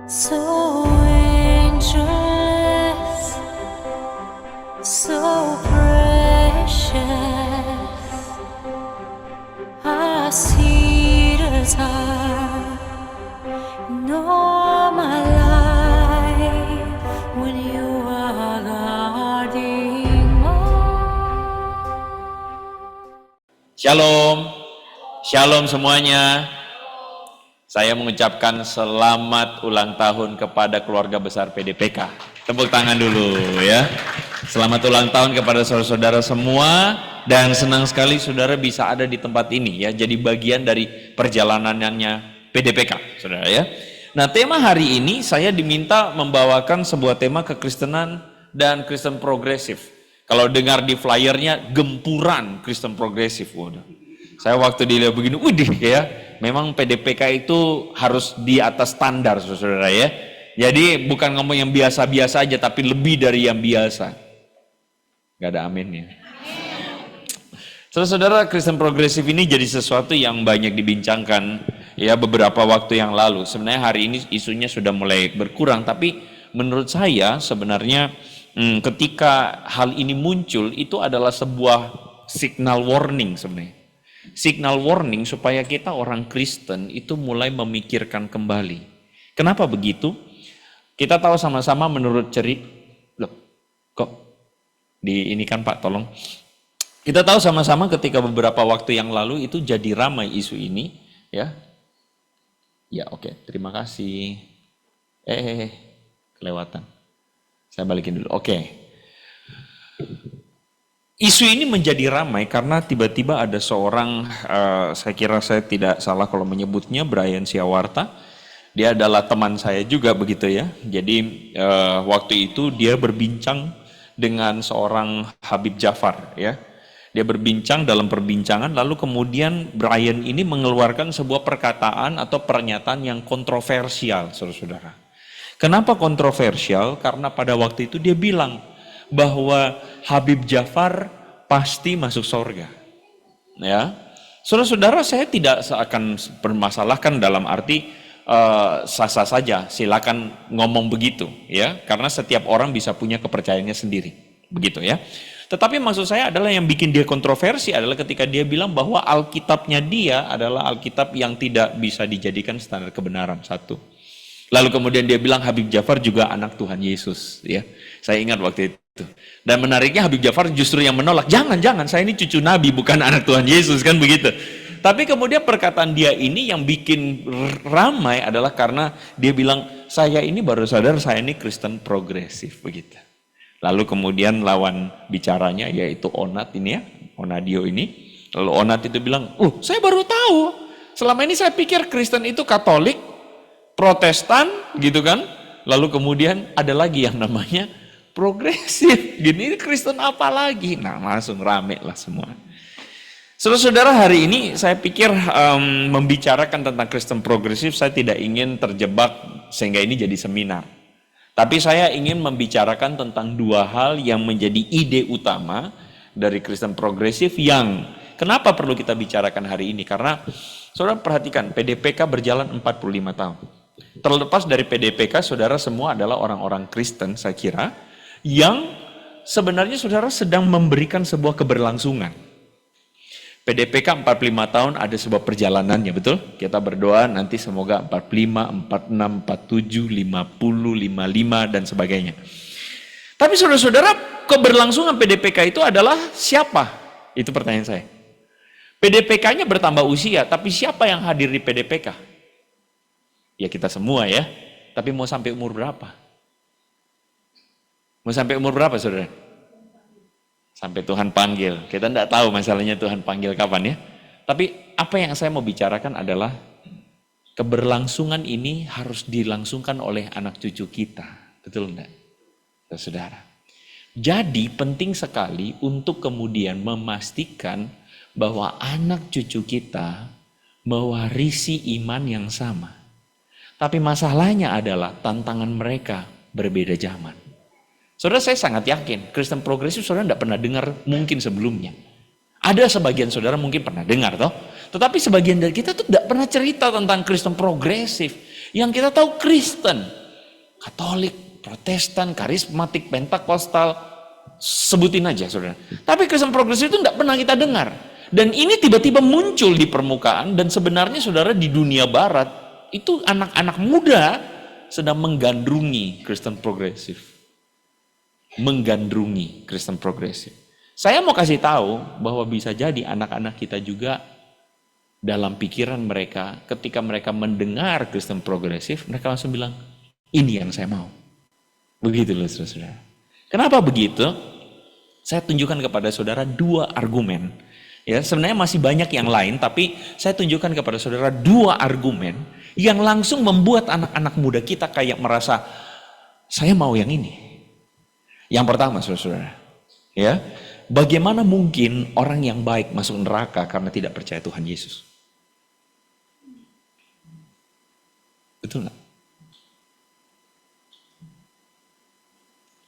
So angeless, so precious, I see the time in all my life when you are guarding Shalom, shalom semuanya. Saya mengucapkan selamat ulang tahun kepada keluarga besar PDPK. Tepuk tangan dulu ya. Selamat ulang tahun kepada saudara-saudara semua dan senang sekali saudara bisa ada di tempat ini ya. Jadi bagian dari perjalanannya PDPK, saudara ya. Nah, tema hari ini saya diminta membawakan sebuah tema kekristenan dan Kristen progresif. Kalau dengar di flyernya gempuran Kristen progresif, waduh. Saya waktu dilihat begini, widih ya, memang PDPK itu harus di atas standar, saudara ya. Jadi bukan ngomong yang biasa-biasa aja, tapi lebih dari yang biasa. Gak ada aminnya. Saudara-saudara, Kristen progresif ini jadi sesuatu yang banyak dibincangkan ya beberapa waktu yang lalu. Sebenarnya hari ini isunya sudah mulai berkurang, tapi menurut saya sebenarnya ketika hal ini muncul itu adalah sebuah signal warning sebenarnya. Signal warning supaya kita orang Kristen itu mulai memikirkan kembali. Kenapa begitu? Kita tahu sama-sama menurut cerita, loh, kok di ini kan Pak, tolong. Kita tahu sama-sama ketika beberapa waktu yang lalu itu jadi ramai isu ini, ya. Ya oke, terima kasih. Kelewatan. Saya balikin dulu. Oke. Isu ini menjadi ramai karena tiba-tiba ada seorang, saya kira saya tidak salah kalau menyebutnya, Brian Siawarta. Dia adalah teman saya juga begitu ya. Jadi waktu itu dia berbincang dengan seorang Habib Jafar ya. Dia berbincang dalam perbincangan lalu kemudian Brian ini mengeluarkan sebuah perkataan atau pernyataan yang kontroversial, saudara-saudara. Kenapa kontroversial? Karena pada waktu itu dia bilang bahwa Habib Jafar pasti masuk surga. Ya, saudara-saudara, saya tidak akan permasalahkan dalam arti sah-sah saja, silakan ngomong begitu, ya, karena setiap orang bisa punya kepercayaannya sendiri, begitu ya. Tetapi maksud saya adalah yang bikin dia kontroversi adalah ketika dia bilang bahwa Alkitabnya dia adalah Alkitab yang tidak bisa dijadikan standar kebenaran, satu. Lalu kemudian dia bilang Habib Jafar juga anak Tuhan Yesus, ya. Saya ingat waktu itu. Dan menariknya Habib Jafar justru yang menolak, jangan, saya ini cucu Nabi bukan anak Tuhan Yesus, kan begitu. Tapi kemudian perkataan dia ini yang bikin ramai adalah karena dia bilang, saya ini baru sadar saya ini Kristen progresif, begitu. Lalu kemudian lawan bicaranya yaitu Onat ini ya, Onadio ini. Lalu Onat itu bilang, saya baru tahu, selama ini saya pikir Kristen itu Katolik, Protestan gitu kan. Lalu kemudian ada lagi yang namanya progresif, gini Kristen apa lagi? Nah langsung rame lah semua. Saudara-saudara, hari ini saya pikir membicarakan tentang Kristen progresif, saya tidak ingin terjebak sehingga ini jadi seminar. Tapi saya ingin membicarakan tentang dua hal yang menjadi ide utama dari Kristen progresif yang kenapa perlu kita bicarakan hari ini. Karena saudara perhatikan, PDPK berjalan 45 tahun. Terlepas dari PDPK, saudara semua adalah orang-orang Kristen saya kira, yang sebenarnya saudara sedang memberikan sebuah keberlangsungan. PDPK 45 tahun ada sebuah perjalanannya, betul? Kita berdoa nanti semoga 45, 46, 47, 50, 55 dan sebagainya. Tapi saudara-saudara, keberlangsungan PDPK itu adalah siapa? Itu pertanyaan saya. PDPK-nya bertambah usia, tapi siapa yang hadir di PDPK? Ya kita semua ya. Tapi mau sampai umur berapa? Mau sampai umur berapa saudara? Sampai Tuhan panggil. Kita tidak tahu masalahnya Tuhan panggil kapan ya. Tapi apa yang saya mau bicarakan adalah keberlangsungan ini harus dilangsungkan oleh anak cucu kita. Betul enggak? Saudara. Jadi penting sekali untuk kemudian memastikan bahwa anak cucu kita mewarisi iman yang sama. Tapi masalahnya adalah tantangan mereka berbeda zaman. Saudara, saya sangat yakin Kristen progresif saudara tidak pernah dengar mungkin sebelumnya. Ada sebagian saudara mungkin pernah dengar toh, Tetapi sebagian dari kita tuh tidak pernah cerita tentang Kristen progresif. Yang kita tahu Kristen, Katolik, Protestan, karismatik, Pentakostal, sebutin aja saudara. Tapi Kristen progresif itu tidak pernah kita dengar. Dan ini tiba-tiba muncul di permukaan dan sebenarnya saudara di dunia barat itu anak-anak muda sedang menggandrungi Kristen progresif. Menggandrungi Kristen progresif. Saya mau kasih tahu bahwa bisa jadi anak-anak kita juga dalam pikiran mereka ketika mereka mendengar Kristen progresif, mereka langsung bilang, ini yang saya mau. Begitu loh saudara. Kenapa begitu? Saya tunjukkan kepada saudara 2 argumen. Ya, sebenarnya masih banyak yang lain, tapi saya tunjukkan kepada saudara 2 argumen yang langsung membuat anak-anak muda kita kayak merasa, saya mau yang ini. Yang pertama saudara, ya, bagaimana mungkin orang yang baik masuk neraka karena tidak percaya Tuhan Yesus? Betul nggak?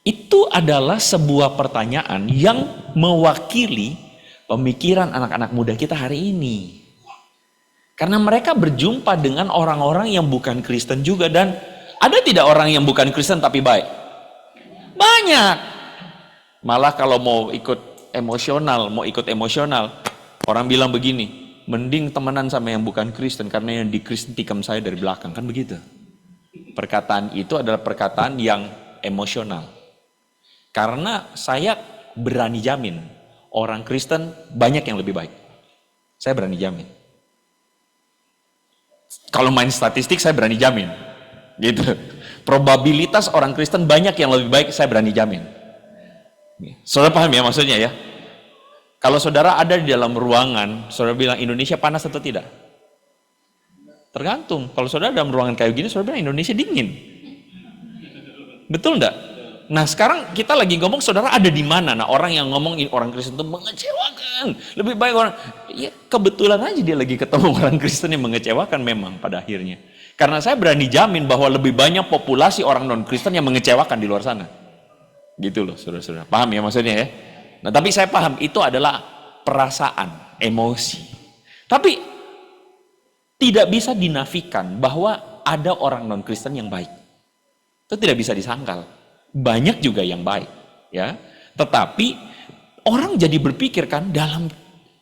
Itu adalah sebuah pertanyaan yang mewakili pemikiran anak-anak muda kita hari ini. Karena mereka berjumpa dengan orang-orang yang bukan Kristen juga. Dan ada tidak orang yang bukan Kristen tapi baik? Banyak. Malah kalau mau ikut emosional, orang bilang begini, mending temenan sama yang bukan Kristen karena yang di Kristen tikam saya dari belakang, kan begitu. Perkataan itu adalah perkataan yang emosional. Karena saya berani jamin, orang Kristen banyak yang lebih baik. Saya berani jamin. Kalau main statistik saya berani jamin. Gitu. Probabilitas orang Kristen banyak yang lebih baik, saya berani jamin. Saudara paham ya maksudnya ya? Kalau saudara ada di dalam ruangan, saudara bilang Indonesia panas atau tidak? Tergantung. Kalau saudara dalam ruangan kayak gini, saudara bilang Indonesia dingin. Betul enggak? Nah sekarang kita lagi ngomong saudara ada di mana? Nah orang yang ngomong orang Kristen itu mengecewakan. Lebih baik orang, ya kebetulan aja dia lagi ketemu orang Kristen yang mengecewakan memang pada akhirnya. Karena saya berani jamin bahwa lebih banyak populasi orang non-Kristen yang mengecewakan di luar sana. Gitu loh saudara-saudara. Paham ya maksudnya ya? Nah tapi saya paham itu adalah perasaan, emosi. Tapi tidak bisa dinafikan bahwa ada orang non-Kristen yang baik. Itu tidak bisa disangkal. Banyak juga yang baik, ya. Tetapi orang jadi berpikir kan dalam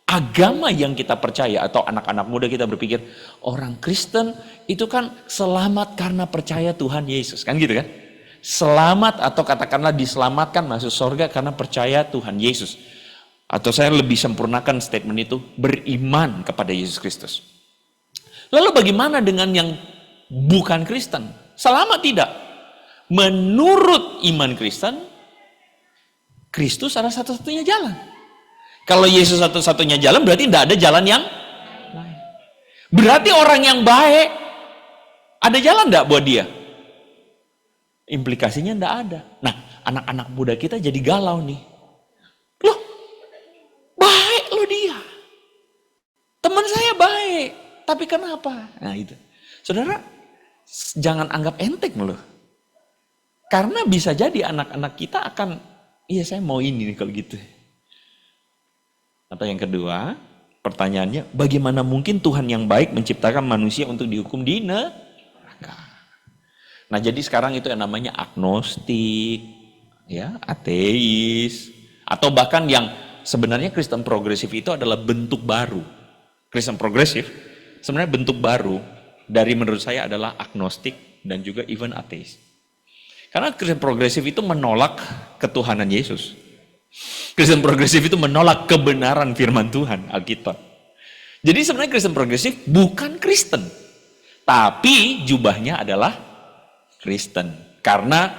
agama yang kita percaya atau anak-anak muda kita berpikir orang Kristen itu kan selamat karena percaya Tuhan Yesus, kan gitu kan? Selamat atau katakanlah diselamatkan masuk surga karena percaya Tuhan Yesus. Atau saya lebih sempurnakan statement itu, beriman kepada Yesus Kristus. Lalu bagaimana dengan yang bukan Kristen? Selamat tidak? Menurut iman Kristen, Kristus adalah satu-satunya jalan. Kalau Yesus satu-satunya jalan, berarti tidak ada jalan yang lain. Berarti orang yang baik, ada jalan tidak buat dia? Implikasinya tidak ada. Nah, anak-anak muda kita jadi galau nih. Loh, baik loh dia. Teman saya baik, tapi kenapa? Nah itu. Saudara, jangan anggap enteng loh. Karena bisa jadi anak-anak kita akan, iya saya mau ini nih kalau gitu. Atau yang kedua, pertanyaannya, bagaimana mungkin Tuhan yang baik menciptakan manusia untuk dihukum di neraka? Nah jadi sekarang itu yang namanya agnostik, ya, ateis, atau bahkan yang sebenarnya Kristen progresif itu adalah bentuk baru. Kristen progresif sebenarnya bentuk baru dari menurut saya adalah agnostik dan juga even ateis. Karena Kristen progresif itu menolak ketuhanan Yesus. Kristen progresif itu menolak kebenaran firman Tuhan, Alkitab. Jadi sebenarnya Kristen progresif bukan Kristen, tapi jubahnya adalah Kristen. Karena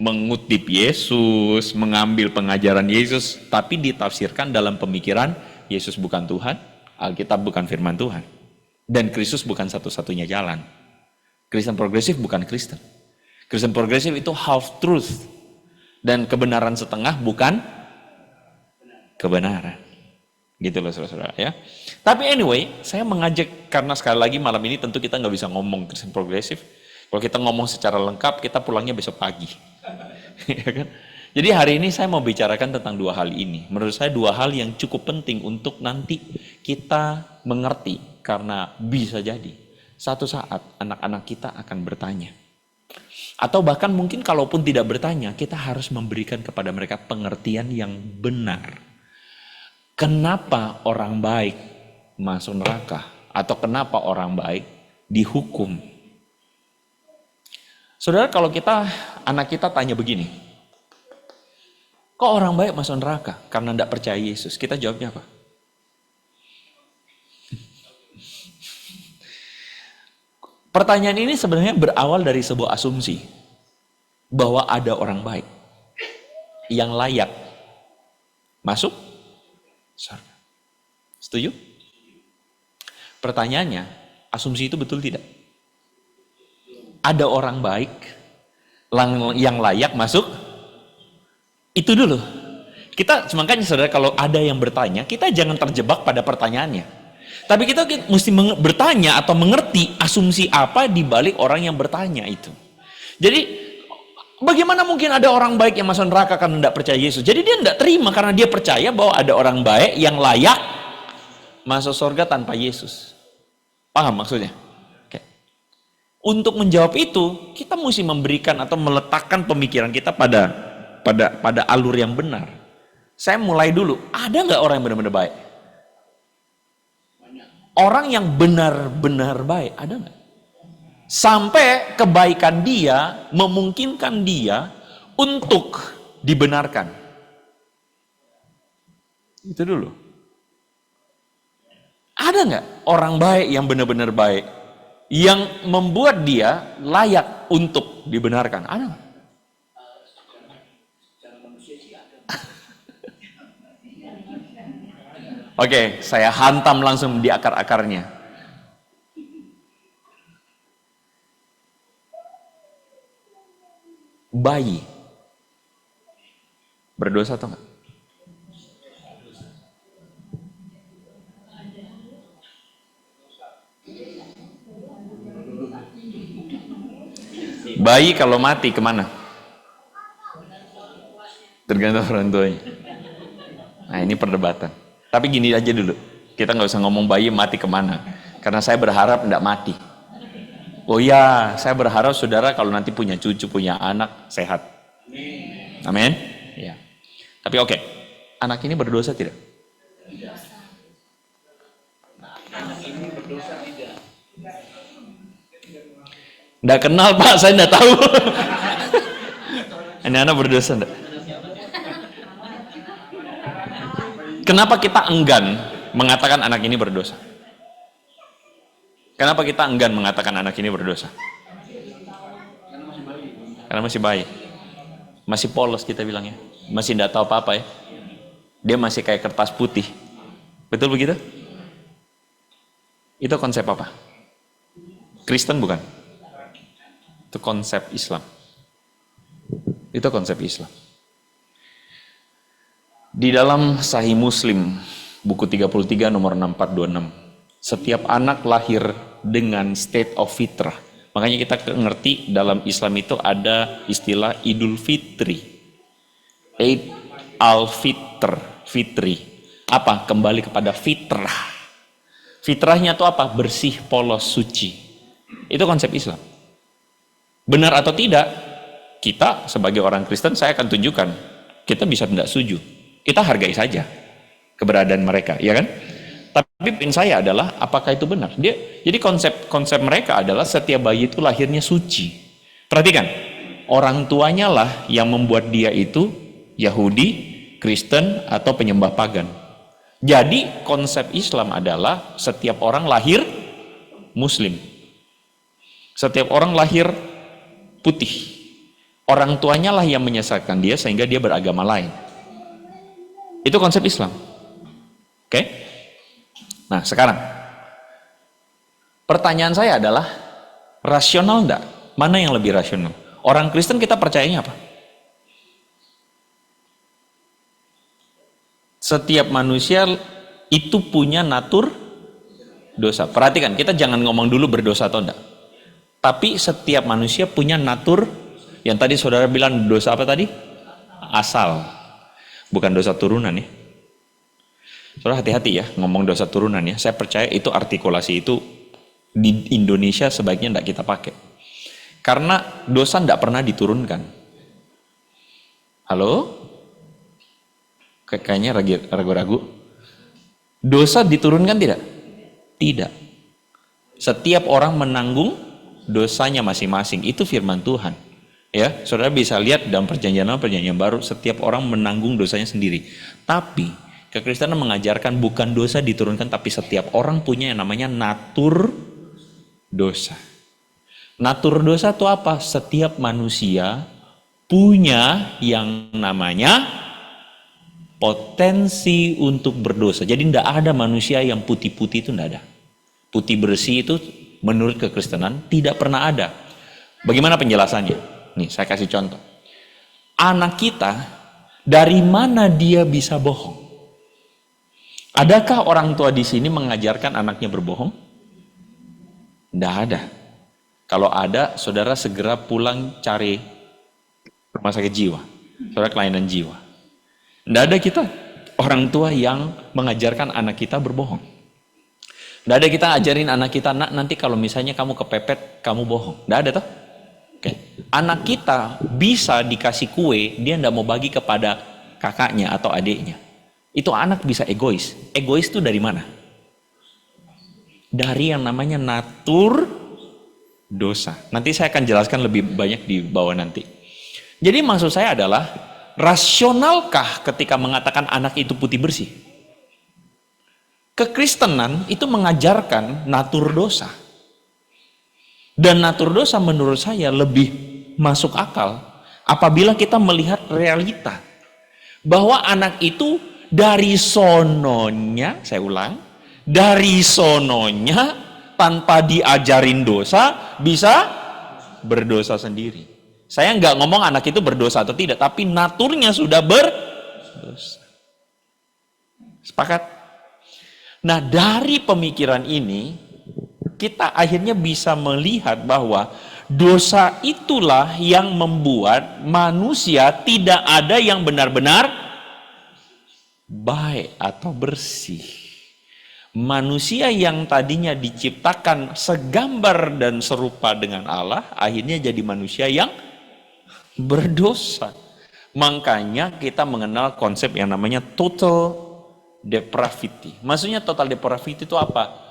mengutip Yesus, mengambil pengajaran Yesus, tapi ditafsirkan dalam pemikiran Yesus bukan Tuhan, Alkitab bukan firman Tuhan, dan Kristus bukan satu-satunya jalan. Kristen progresif bukan Kristen. Kristen progresif itu half truth. Dan kebenaran setengah bukan kebenaran. Gitu loh saudara-saudara ya. Tapi anyway, saya mengajak karena sekali lagi malam ini tentu kita nggak bisa ngomong Kristen progresif. Kalau kita ngomong secara lengkap, kita pulangnya besok pagi. Ya kan? Jadi hari ini saya mau bicarakan tentang dua hal ini. Menurut saya dua hal yang cukup penting untuk nanti kita mengerti. Karena bisa jadi satu saat anak-anak kita akan bertanya. Atau bahkan mungkin kalaupun tidak bertanya, kita harus memberikan kepada mereka pengertian yang benar. Kenapa orang baik masuk neraka? Atau kenapa orang baik dihukum? Saudara, kalau anak kita tanya begini, kok orang baik masuk neraka? Karena tidak percaya Yesus. Kita jawabnya apa? Pertanyaan ini sebenarnya berawal dari sebuah asumsi bahwa ada orang baik yang layak masuk surga. Setuju? Pertanyaannya, asumsi itu betul tidak? Ada orang baik yang layak masuk? Itu dulu. Makanya saudara, kalau ada yang bertanya, kita jangan terjebak pada pertanyaannya. Tapi kita mesti bertanya atau mengerti asumsi apa di balik orang yang bertanya itu. Jadi, bagaimana mungkin ada orang baik yang masuk neraka karena tidak percaya Yesus? Jadi dia tidak terima karena dia percaya bahwa ada orang baik yang layak masuk surga tanpa Yesus. Paham maksudnya? Oke. Untuk menjawab itu, kita mesti memberikan atau meletakkan pemikiran kita pada alur yang benar. Saya mulai dulu, ada nggak orang yang benar-benar baik? Orang yang benar-benar baik, ada nggak? Sampai kebaikan dia memungkinkan dia untuk dibenarkan. Itu dulu. Ada nggak orang baik yang benar-benar baik? Yang membuat dia layak untuk dibenarkan? Ada nggak? Oke, saya hantam langsung di akar-akarnya. Bayi berdosa atau enggak? Bayi kalau mati kemana? Tergantung orang tuanya. Nah, ini perdebatan. Tapi gini aja dulu, kita nggak usah ngomong bayi mati kemana, karena saya berharap tidak mati. Oh ya, saya berharap saudara kalau nanti punya cucu, punya anak, sehat. Amin. Ya. Tapi oke, anak ini berdosa tidak? Tidak kenal Pak, saya tidak tahu. Ini anak berdosa tidak? Kenapa kita enggan mengatakan anak ini berdosa? Kenapa kita enggan mengatakan anak ini berdosa? Karena masih bayi. Masih polos kita bilangnya. Masih tidak tahu apa-apa ya. Dia masih kayak kertas putih. Betul begitu? Itu konsep apa? Kristen bukan? Itu konsep Islam. Itu konsep Islam. Di dalam Sahih Muslim, buku 33 nomor 6426, setiap anak lahir dengan state of fitrah. Makanya kita ngerti dalam Islam itu ada istilah Idul Fitri. Eid al-Fitr, Fitri. Apa? Kembali kepada fitrah. Fitrahnya itu apa? Bersih, polos, suci. Itu konsep Islam. Benar atau tidak, kita sebagai orang Kristen, saya akan tunjukkan, kita bisa tidak setuju. Kita hargai saja keberadaan mereka, ya kan? Tapi poin saya adalah, apakah itu benar? Jadi konsep mereka adalah setiap bayi itu lahirnya suci. Perhatikan, orang tuanya lah yang membuat dia itu Yahudi, Kristen, atau penyembah pagan. Jadi konsep Islam adalah setiap orang lahir Muslim. Setiap orang lahir putih. Orang tuanya lah yang menyesatkan dia sehingga dia beragama lain. Itu konsep Islam. Oke? Nah, sekarang pertanyaan saya adalah, rasional enggak? Mana yang lebih rasional? Orang Kristen kita percayanya apa? Setiap manusia itu punya natur dosa. Perhatikan, kita jangan ngomong dulu berdosa atau enggak. Tapi setiap manusia punya natur, yang tadi saudara bilang dosa apa tadi? asal, bukan dosa turunan ya. Saudara hati-hati ya ngomong dosa turunan ya. Saya percaya itu artikulasi itu di Indonesia sebaiknya tidak kita pakai. Karena dosa tidak pernah diturunkan. Halo? Kayaknya ragu-ragu. Dosa diturunkan tidak? Tidak. Setiap orang menanggung dosanya masing-masing. Itu firman Tuhan. Ya, saudara bisa lihat dalam perjanjian lama, perjanjian baru, setiap orang menanggung dosanya sendiri. Tapi kekristenan mengajarkan bukan dosa diturunkan, tapi setiap orang punya yang namanya natur dosa. Natur dosa itu apa? Setiap manusia punya yang namanya potensi untuk berdosa. Jadi tidak ada manusia yang putih-putih, itu tidak ada. Putih bersih itu menurut kekristenan tidak pernah ada. Bagaimana penjelasannya? Nih, saya kasih contoh. Anak kita, dari mana dia bisa bohong? Adakah orang tua di sini mengajarkan anaknya berbohong? Tidak ada. Kalau ada, saudara segera pulang cari rumah sakit jiwa. Saudara kelainan jiwa. Tidak ada kita orang tua yang mengajarkan anak kita berbohong. Tidak ada kita ajarin anak kita, nak nanti kalau misalnya kamu kepepet, kamu bohong. Tidak ada toh? Oke. Anak kita bisa dikasih kue, dia tidak mau bagi kepada kakaknya atau adiknya. Itu anak bisa egois. Egois itu dari mana? Dari yang namanya natur dosa. Nanti saya akan jelaskan lebih banyak di bawah nanti. Jadi maksud saya adalah, rasionalkah ketika mengatakan anak itu putih bersih? Kekristenan itu mengajarkan natur dosa. Dan natur dosa menurut saya lebih masuk akal apabila kita melihat realita. Bahwa anak itu dari sononya, saya ulang, dari sononya tanpa diajarin dosa bisa berdosa sendiri. Saya nggak ngomong anak itu berdosa atau tidak, tapi naturnya sudah berdosa. Sepakat? Nah, dari pemikiran ini kita akhirnya bisa melihat bahwa dosa itulah yang membuat manusia tidak ada yang benar-benar baik atau bersih. Manusia yang tadinya diciptakan segambar dan serupa dengan Allah, akhirnya jadi manusia yang berdosa. Makanya kita mengenal konsep yang namanya total depravity. Maksudnya total depravity itu apa?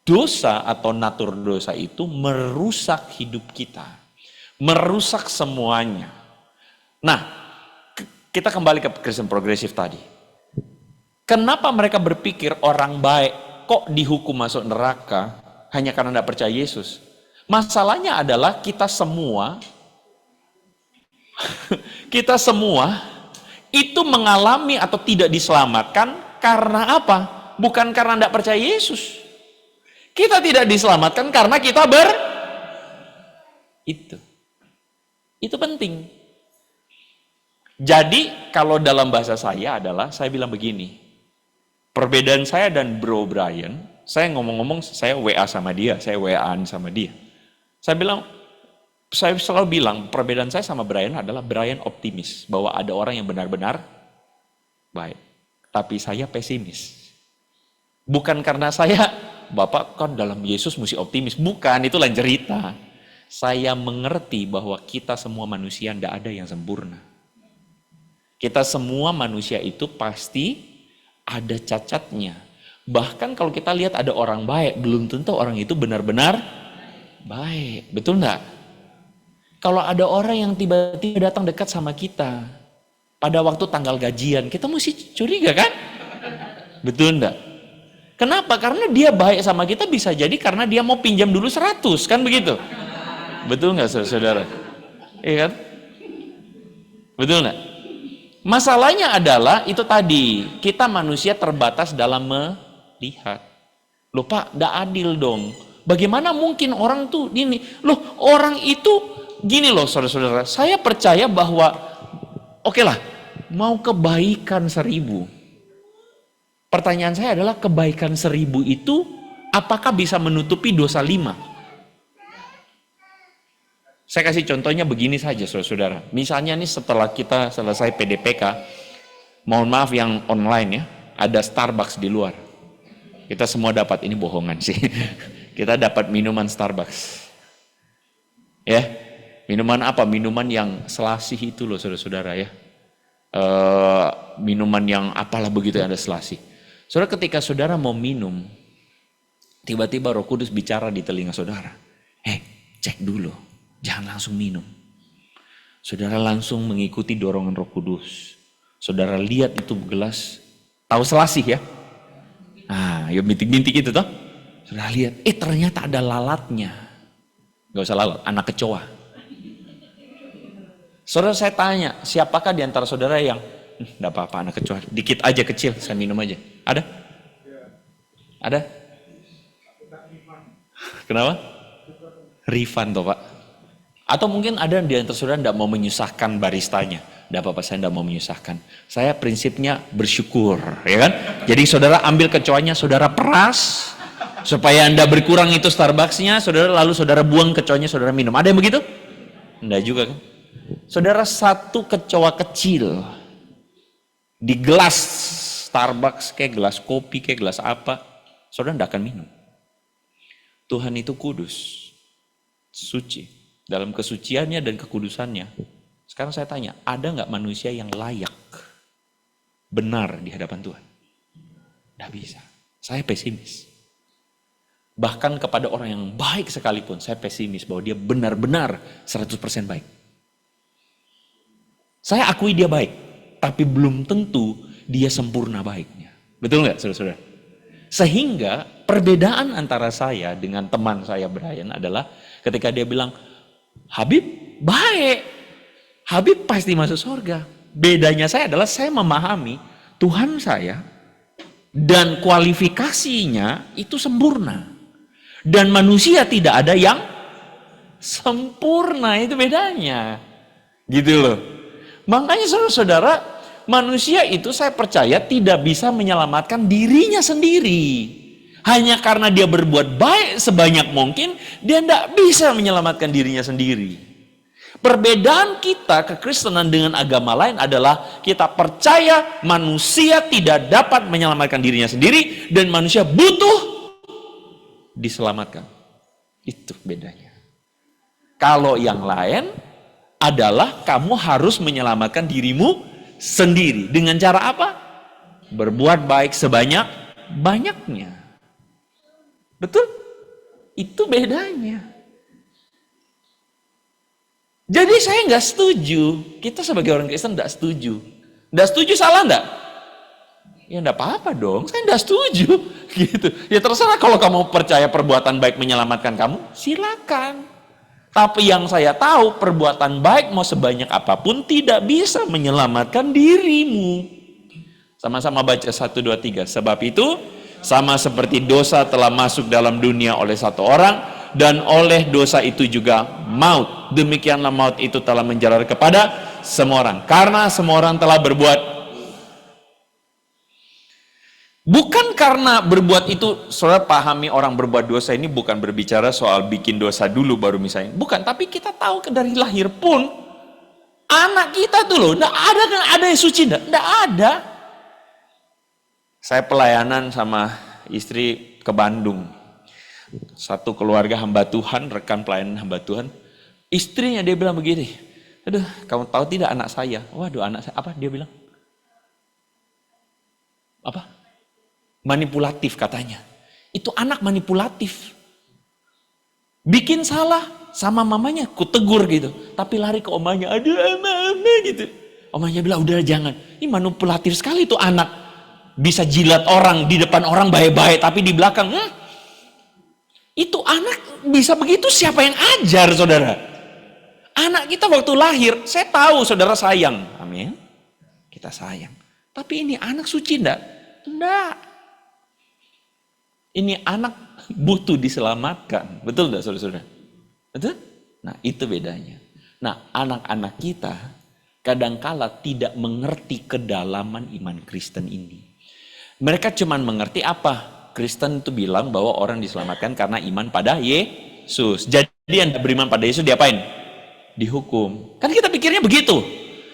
Dosa atau natur dosa itu merusak hidup kita. Merusak semuanya. Nah, kita kembali ke Kristen progresif tadi. Kenapa mereka berpikir orang baik kok dihukum masuk neraka hanya karena tidak percaya Yesus? Masalahnya adalah kita semua itu mengalami atau tidak diselamatkan karena apa? Bukan karena tidak percaya Yesus. Kita tidak diselamatkan karena kita itu penting. Jadi kalau dalam bahasa saya adalah, saya bilang begini, perbedaan saya dan Bro Brian, saya ngomong-ngomong, saya WA sama dia, saya WA-an sama dia. Saya selalu bilang, perbedaan saya sama Brian adalah Brian optimis, bahwa ada orang yang benar-benar baik. Tapi saya pesimis. Bukan karena saya, Bapak kan dalam Yesus mesti optimis. Bukan, itu lain cerita. Saya mengerti bahwa kita semua manusia tidak ada yang sempurna. Kita semua manusia itu pasti ada cacatnya. Bahkan kalau kita lihat ada orang baik, belum tentu orang itu benar-benar baik. Betul enggak? Kalau ada orang yang tiba-tiba datang dekat sama kita pada waktu tanggal gajian, kita mesti curiga kan? Betul enggak? Kenapa? Karena dia baik sama kita, bisa jadi karena dia mau pinjam dulu 100, kan begitu? Betul nggak saudara? Iya kan? Betul nggak? Masalahnya adalah itu tadi, kita manusia terbatas dalam melihat. Loh Pak, nggak adil dong. Bagaimana mungkin orang tuh gini? Loh orang itu gini loh saudara-saudara. Saya percaya bahwa oke lah, mau kebaikan 1000. Pertanyaan saya adalah kebaikan 1000 itu apakah bisa menutupi dosa 5? Saya kasih contohnya begini saja, saudara-saudara. Misalnya nih setelah kita selesai PDPK, mohon maaf yang online ya, ada Starbucks di luar. Kita semua dapat, ini bohongan sih. Kita dapat minuman Starbucks. Ya, minuman apa? Minuman yang selasih itu loh saudara-saudara ya. Minuman yang apalah begitu yang ada selasih. Saudara, ketika saudara mau minum, tiba-tiba Roh Kudus bicara di telinga saudara. Cek dulu, jangan langsung minum. Saudara langsung mengikuti dorongan Roh Kudus. Saudara lihat itu gelas, tahu selasih ya? Ya bintik-bintik itu toh. Saudara lihat, ternyata ada lalatnya. Gak usah lalat, anak kecoa. Saudara, saya tanya, siapakah di antara saudara yang enggak apa-apa anak kecoa, dikit aja kecil, saya minum aja. Ada? Ada? Kenapa? Refund toh Pak. Atau mungkin ada di antara saudara enggak mau menyusahkan baristanya. Enggak apa-apa, saya enggak mau menyusahkan. Saya prinsipnya bersyukur, ya kan? Jadi saudara ambil kecoanya, saudara peras, supaya Anda berkurang itu Starbucksnya, saudara lalu saudara buang kecoanya, saudara minum. Ada yang begitu? Enggak juga kan? Saudara, satu kecoa kecil di gelas Starbucks, kayak gelas kopi, kayak gelas apa, saudara enggak akan minum. Tuhan itu kudus, suci, dalam kesuciannya dan kekudusannya. Sekarang saya tanya, ada nggak manusia yang layak, benar di hadapan Tuhan? Nggak bisa. Saya pesimis. Bahkan kepada orang yang baik sekalipun, saya pesimis bahwa dia benar-benar 100% baik. Saya akui dia baik, tapi belum tentu dia sempurna baiknya. Betul nggak, saudara-saudara? Sehingga perbedaan antara saya dengan teman saya Brian adalah ketika dia bilang, Habib baik, Habib pasti masuk surga. Bedanya saya adalah saya memahami Tuhan saya dan kualifikasinya itu sempurna. Dan manusia tidak ada yang sempurna, itu bedanya. Gitu loh. Makanya saudara-saudara, manusia itu saya percaya tidak bisa menyelamatkan dirinya sendiri. Hanya karena dia berbuat baik sebanyak mungkin, dia tidak bisa menyelamatkan dirinya sendiri. Perbedaan kita kekristenan dengan agama lain adalah kita percaya manusia tidak dapat menyelamatkan dirinya sendiri dan manusia butuh diselamatkan. Itu bedanya. Kalau yang lain adalah kamu harus menyelamatkan dirimu sendiri. Dengan cara apa? Berbuat baik sebanyak-banyaknya. Betul? Itu bedanya. Jadi saya nggak setuju. Kita sebagai orang Kristen nggak setuju. Nggak setuju salah nggak? Ya nggak apa-apa dong. Saya nggak setuju. Gitu. Ya terserah kalau kamu percaya perbuatan baik menyelamatkan kamu, silakan. Tapi yang saya tahu perbuatan baik mau sebanyak apapun tidak bisa menyelamatkan dirimu. Sama-sama baca 1, 2, 3. Sebab itu sama seperti dosa telah masuk dalam dunia oleh satu orang dan oleh dosa itu juga maut. Demikianlah maut itu telah menjalar kepada semua orang. Karena semua orang telah berbuat. Bukan karena berbuat itu, saudara pahami orang berbuat dosa ini bukan berbicara soal bikin dosa dulu baru misalnya. Bukan, tapi kita tahu dari lahir pun anak kita tuh loh, enggak ada yang suci, enggak ada. Saya pelayanan sama istri ke Bandung. Satu keluarga hamba Tuhan, rekan pelayanan hamba Tuhan. Istrinya dia bilang begini, aduh kamu tahu tidak anak saya? Waduh anak saya, apa dia bilang? Apa? Manipulatif katanya. Itu anak manipulatif. Bikin salah sama mamanya, kutegur gitu. Tapi lari ke omanya, aduh ama gitu. Omanya bilang, udah jangan. Ini manipulatif sekali tuh anak. Bisa jilat orang, di depan orang baik-baik, tapi di belakang, itu anak bisa begitu, siapa yang ajar saudara? Anak kita waktu lahir, saya tahu saudara sayang. Amin. Kita sayang. Tapi ini anak suci enggak? Enggak. Ini anak butuh diselamatkan. Betul enggak saudara-saudara? Betul? Nah itu bedanya. Nah anak-anak kita kadangkala tidak mengerti kedalaman iman Kristen ini. Mereka cuma mengerti apa? Kristen itu bilang bahwa orang diselamatkan karena iman pada Yesus. Jadi yang beriman pada Yesus diapain? dihukum. Kan kita pikirnya begitu.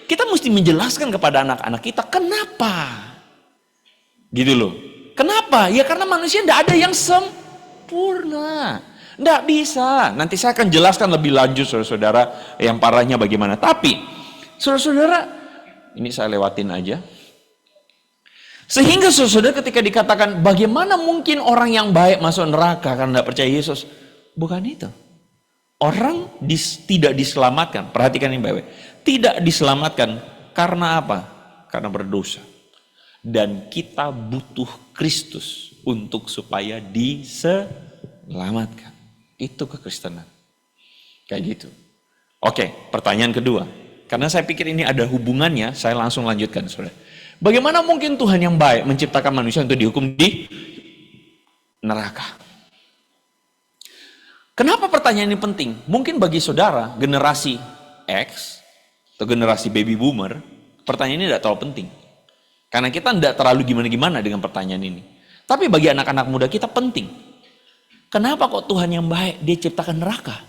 Kita mesti menjelaskan kepada anak-anak kita kenapa. Gitu loh. Kenapa? Ya karena manusia tidak ada yang sempurna. Tidak bisa. Nanti saya akan jelaskan lebih lanjut saudara-saudara yang parahnya bagaimana. Tapi saudara-saudara, ini saya lewatin aja. Sehingga saudara ketika dikatakan bagaimana mungkin orang yang baik masuk neraka karena tidak percaya Yesus. Bukan itu. Orang tidak diselamatkan. Perhatikan ini baik-baik. Tidak diselamatkan karena apa? Karena berdosa. Dan kita butuh Kristus untuk supaya diselamatkan. Itu kekristenan. Kayak gitu. Oke, pertanyaan kedua. Karena saya pikir ini ada hubungannya, saya langsung lanjutkan, saudara. Bagaimana mungkin Tuhan yang baik menciptakan manusia untuk dihukum di neraka? Kenapa pertanyaan ini penting? Mungkin bagi saudara, generasi X, atau generasi baby boomer, pertanyaan ini tidak terlalu penting. Karena kita tidak terlalu gimana-gimana dengan pertanyaan ini. Tapi bagi anak-anak muda kita penting. Kenapa kok Tuhan yang baik dia ciptakan neraka?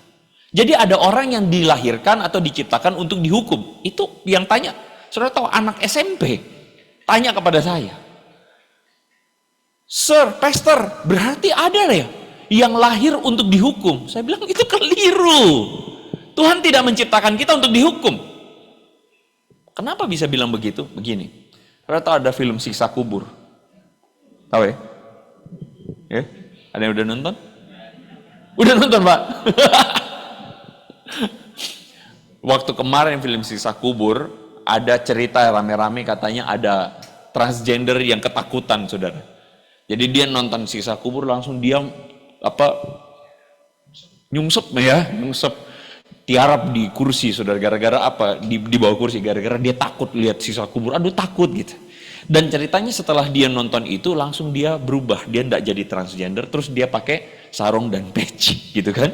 Jadi ada orang yang dilahirkan atau diciptakan untuk dihukum. Itu yang tanya. Saudara tahu anak SMP tanya kepada saya. Sir, pastor, berarti ada ya yang lahir untuk dihukum? Saya bilang itu keliru. Tuhan tidak menciptakan kita untuk dihukum. Kenapa bisa bilang begitu? Begini. Saudara tahu ada film Siksa Kubur? Tahu ya? Ya? Ada yang udah nonton? Udah nonton, Pak? Waktu kemarin film Siksa Kubur, ada cerita rame-rame katanya ada transgender yang ketakutan, saudara. Jadi dia nonton Siksa Kubur langsung dia nyungsep tiarap di kursi, saudara. Gara-gara apa? Di bawah kursi, gara-gara dia takut lihat Siksa Kubur. Aduh, takut gitu. Dan ceritanya setelah dia nonton itu langsung dia berubah, dia tidak jadi transgender, terus dia pakai sarung dan peci, gitu kan?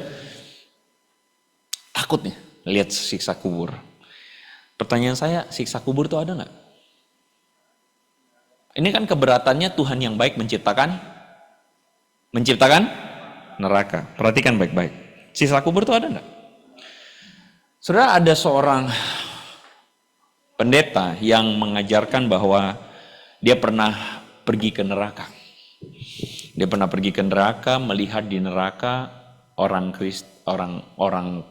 Takutnya lihat siksa kubur. Pertanyaan saya, siksa kubur itu ada nggak? Ini kan keberatannya Tuhan yang baik menciptakan neraka. Perhatikan baik-baik. Siksa kubur itu ada nggak? Saudara, ada seorang pendeta yang mengajarkan bahwa dia pernah pergi ke neraka. Dia pernah pergi ke neraka, melihat di neraka orang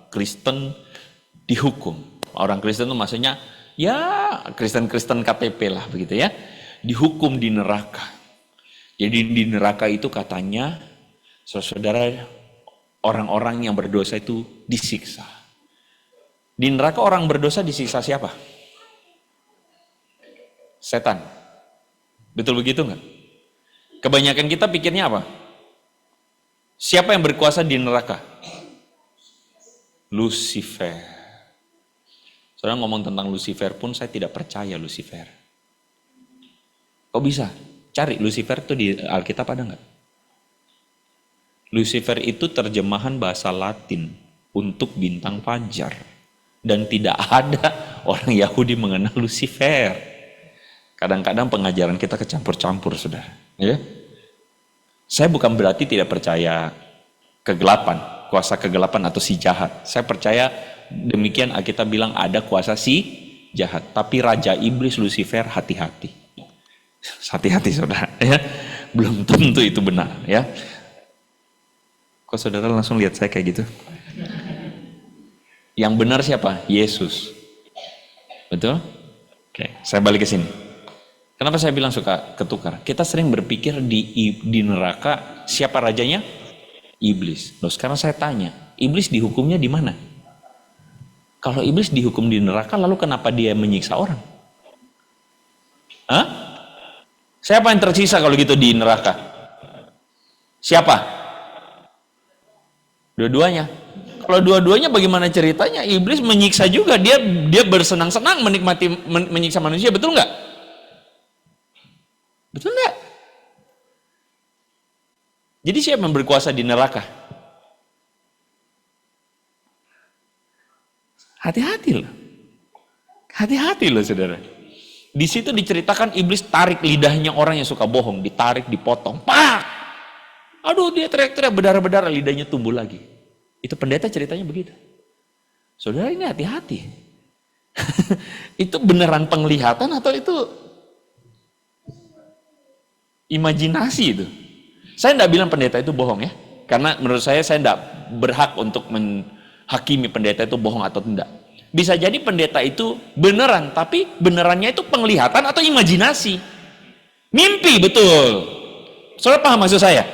Kristen dihukum. Orang Kristen itu maksudnya ya Kristen KTP lah begitu ya. Dihukum di neraka. Jadi di neraka itu katanya saudara orang-orang yang berdosa itu disiksa. Di neraka orang berdosa disiksa siapa? Setan. Betul begitu nggak? Kebanyakan kita pikirnya apa? Siapa yang berkuasa di neraka? Lucifer. Saudara ngomong tentang Lucifer pun saya tidak percaya Lucifer. Kok bisa? Cari Lucifer itu di Alkitab ada nggak? Lucifer itu terjemahan bahasa Latin untuk bintang fajar. Dan tidak ada orang Yahudi mengenal Lucifer. Kadang-kadang pengajaran kita kecampur-campur, saudara. Ya? Saya bukan berarti tidak percaya kegelapan, kuasa kegelapan atau si jahat. Saya percaya demikian Alkitab bilang ada kuasa si jahat. Tapi Raja Iblis Lucifer hati-hati. Hati-hati saudara. Ya? Belum tentu itu benar. Ya? Kok saudara langsung lihat saya kayak gitu? Yang benar siapa? Yesus. Betul? Oke, saya balik ke sini. Kenapa saya bilang suka ketukar? Kita sering berpikir di neraka siapa rajanya? Iblis. Loh, sekarang saya tanya, iblis dihukumnya di mana? Kalau iblis dihukum di neraka, lalu kenapa dia menyiksa orang? Hah? Siapa yang tersisa kalau gitu di neraka? Siapa? Dua-duanya. Kalau dua-duanya bagaimana ceritanya? Iblis menyiksa juga, dia bersenang-senang menikmati menyiksa manusia, betul nggak? Betul nggak? Jadi siapa yang berkuasa di neraka? Hati-hati loh. Hati-hati loh saudara. Di situ diceritakan iblis tarik lidahnya orang yang suka bohong. Ditarik, dipotong. Pak! Aduh dia teriak-teriak berdarah-berdarah lidahnya tumbuh lagi. Itu pendeta ceritanya begitu. Saudara, ini hati-hati. Itu beneran penglihatan atau itu imajinasi itu? Saya tidak bilang pendeta itu bohong ya. Karena menurut saya tidak berhak untuk menghakimi pendeta itu bohong atau tidak. Bisa jadi pendeta itu beneran, tapi benerannya itu penglihatan atau imajinasi. Mimpi, betul. Saudara paham maksud saya?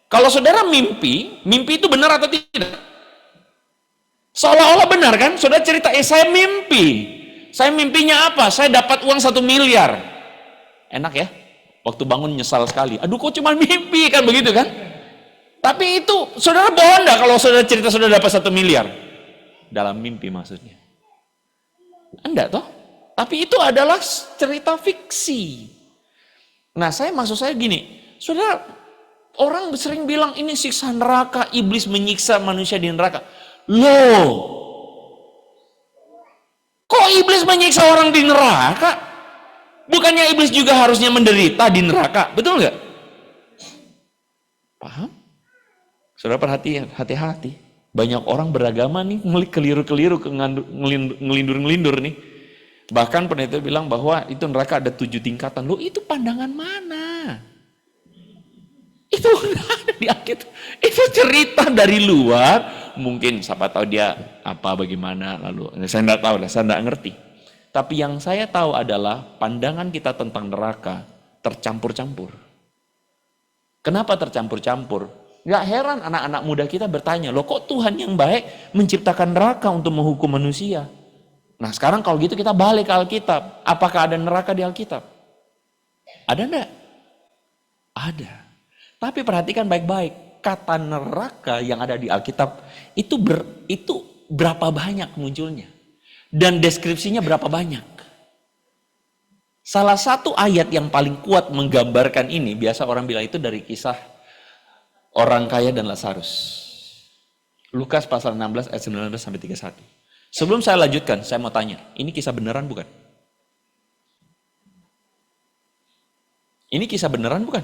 Kalau saudara mimpi itu benar atau tidak? Seolah-olah benar kan? Saudara cerita, saya mimpi. Saya mimpinya apa? Saya dapat uang 1 miliar. Enak ya? Waktu bangun nyesal sekali. Aduh, kok cuma mimpi, kan begitu kan? Tapi itu, saudara bohong enggak kalau saudara cerita saudara dapat 1 miliar? Dalam mimpi maksudnya. Enggak toh? Tapi itu adalah cerita fiksi. Nah, maksud saya gini, saudara, orang sering bilang ini siksa neraka, iblis menyiksa manusia di neraka. Loh, kok iblis menyiksa orang di neraka? Bukannya iblis juga harusnya menderita di neraka, betul nggak? Paham? Saudara perhatian, hati-hati. Banyak orang beragama nih keliru-keliru, ngelindur-ngelindur nih. Bahkan pendeta bilang bahwa itu neraka ada 7 tingkatan. Loh, itu pandangan mana? Itu ada di Alkitab. Itu cerita dari luar. Mungkin siapa tahu dia apa bagaimana lalu. Saya tidak tahu, saya tidak ngerti. Tapi yang saya tahu adalah pandangan kita tentang neraka tercampur-campur. Kenapa tercampur-campur? Gak heran anak-anak muda kita bertanya, loh kok Tuhan yang baik menciptakan neraka untuk menghukum manusia? Nah sekarang kalau gitu kita balik ke Alkitab. Apakah ada neraka di Alkitab? Ada enggak? Ada. Tapi perhatikan baik-baik. Kata neraka yang ada di Alkitab itu berapa banyak munculnya? Dan deskripsinya berapa banyak? Salah satu ayat yang paling kuat menggambarkan ini, biasa orang bilang itu dari kisah orang kaya dan Lazarus. Lukas pasal 16 ayat 19 sampai 31. Sebelum saya lanjutkan, saya mau tanya, ini kisah beneran bukan? Ini kisah beneran bukan?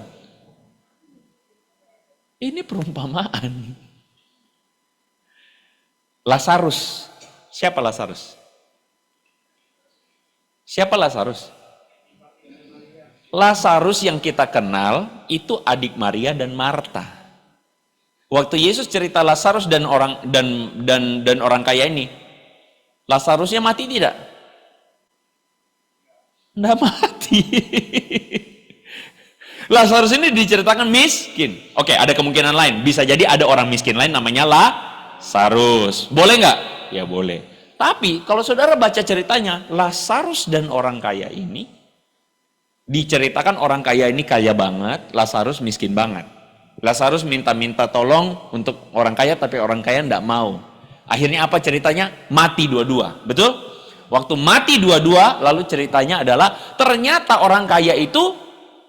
Ini perumpamaan. Lazarus. Siapa Lazarus? Siapa Lazarus? Lazarus yang kita kenal itu adik Maria dan Marta. Waktu Yesus cerita Lazarus dan orang kaya ini, Lazarusnya mati tidak? Tidak mati. Lazarus ini diceritakan miskin. Oke, ada kemungkinan lain. Bisa jadi ada orang miskin lain namanya Lazarus. Boleh nggak? Ya boleh. Tapi kalau saudara baca ceritanya, Lazarus dan orang kaya ini, diceritakan orang kaya ini kaya banget, Lazarus miskin banget. Lazarus minta-minta tolong untuk orang kaya, tapi orang kaya tidak mau. Akhirnya apa ceritanya? Mati dua-dua, betul? Waktu mati dua-dua, lalu ceritanya adalah ternyata orang kaya itu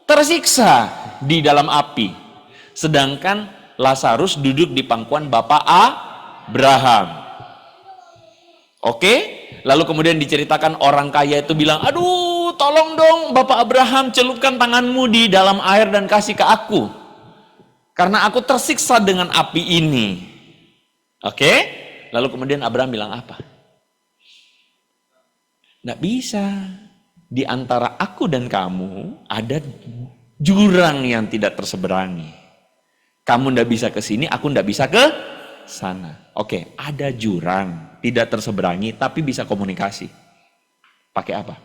tersiksa di dalam api. Sedangkan Lazarus duduk di pangkuan Bapak Abraham. Oke? Lalu kemudian diceritakan orang kaya itu bilang, aduh tolong dong Bapak Abraham, celupkan tanganmu di dalam air dan kasih ke aku. Karena aku tersiksa dengan api ini. Oke? Lalu kemudian Abraham bilang apa? Nggak bisa. Di antara aku dan kamu ada jurang yang tidak terseberangi. Kamu nggak bisa ke sini, aku nggak bisa ke sana. Oke, ada jurang, tidak terseberangi, tapi bisa komunikasi. Pakai apa?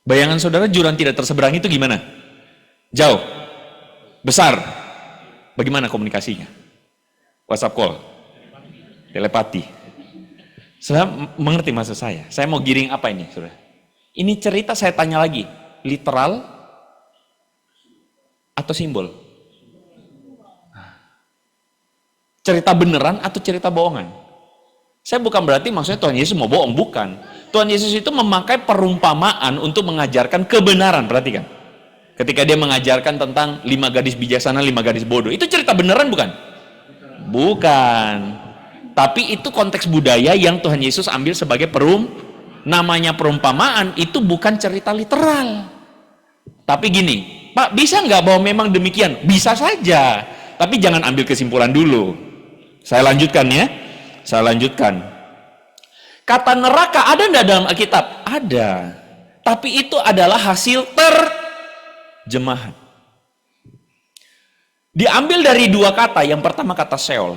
Bayangan saudara jurang tidak terseberangi itu gimana? Jauh? Besar? Bagaimana komunikasinya? WhatsApp call? Telepati? Saudara mengerti maksud saya? Saya mau giring apa ini, saudara? Ini cerita saya tanya lagi, literal atau simbol? Cerita beneran atau cerita bohongan? Saya bukan berarti maksudnya Tuhan Yesus mau bohong, bukan. Tuhan Yesus itu memakai perumpamaan untuk mengajarkan kebenaran, perhatikan. Ketika dia mengajarkan tentang 5 gadis bijaksana, 5 gadis bodoh, itu cerita beneran bukan? Bukan. Tapi itu konteks budaya yang Tuhan Yesus ambil sebagai namanya perumpamaan, itu bukan cerita literal. Tapi gini, Pak, bisa nggak bahwa memang demikian? Bisa saja, tapi jangan ambil kesimpulan dulu. Saya lanjutkan ya. Saya lanjutkan. Kata neraka ada enggak dalam Alkitab? Ada. Tapi itu adalah hasil terjemahan. Diambil dari dua kata. Yang pertama kata Sheol.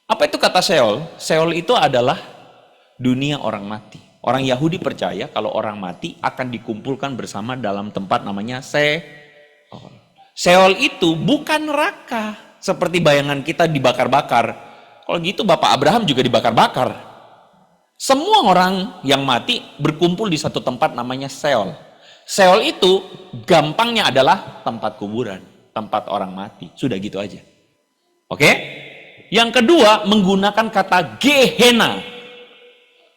Apa itu kata Sheol? Sheol itu adalah dunia orang mati. Orang Yahudi percaya kalau orang mati akan dikumpulkan bersama dalam tempat namanya Sheol. Sheol itu bukan neraka. Seperti bayangan kita dibakar-bakar. Kalau gitu Bapak Abraham juga dibakar-bakar. Semua orang yang mati berkumpul di satu tempat namanya Sheol. Sheol itu gampangnya adalah tempat kuburan, tempat orang mati. Sudah gitu aja. Oke? Yang kedua menggunakan kata Gehenna.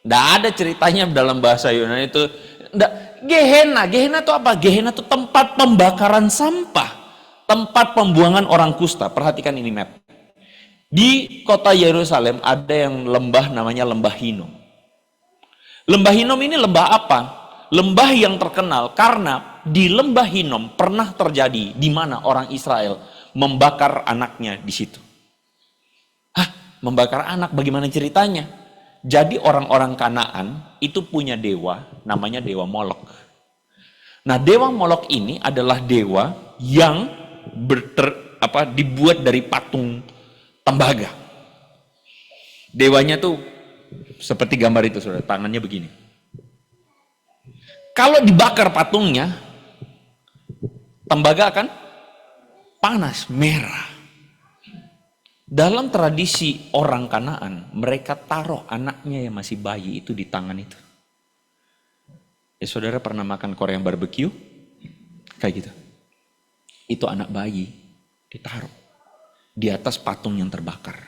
Nggak ada ceritanya dalam bahasa Yunani itu. Gehenna itu apa? Gehenna itu tempat pembakaran sampah. Tempat pembuangan orang kusta. Perhatikan ini map. Di kota Yerusalem ada yang lembah namanya Lembah Hinnom. Lembah Hinnom ini lembah apa? Lembah yang terkenal karena di Lembah Hinnom pernah terjadi di mana orang Israel membakar anaknya di situ. Hah, membakar anak bagaimana ceritanya? Jadi orang-orang Kanaan itu punya dewa namanya Dewa Molok. Nah, Dewa Molok ini adalah dewa yang dibuat dari patung tembaga. Dewanya tuh seperti gambar itu, saudara, tangannya begini. Kalau dibakar patungnya, tembaga akan panas, merah. Dalam tradisi orang Kanaan, mereka taruh anaknya yang masih bayi itu di tangan itu. Ya, saudara pernah makan Korean barbecue? Kayak gitu. Itu anak bayi ditaruh di atas patung yang terbakar.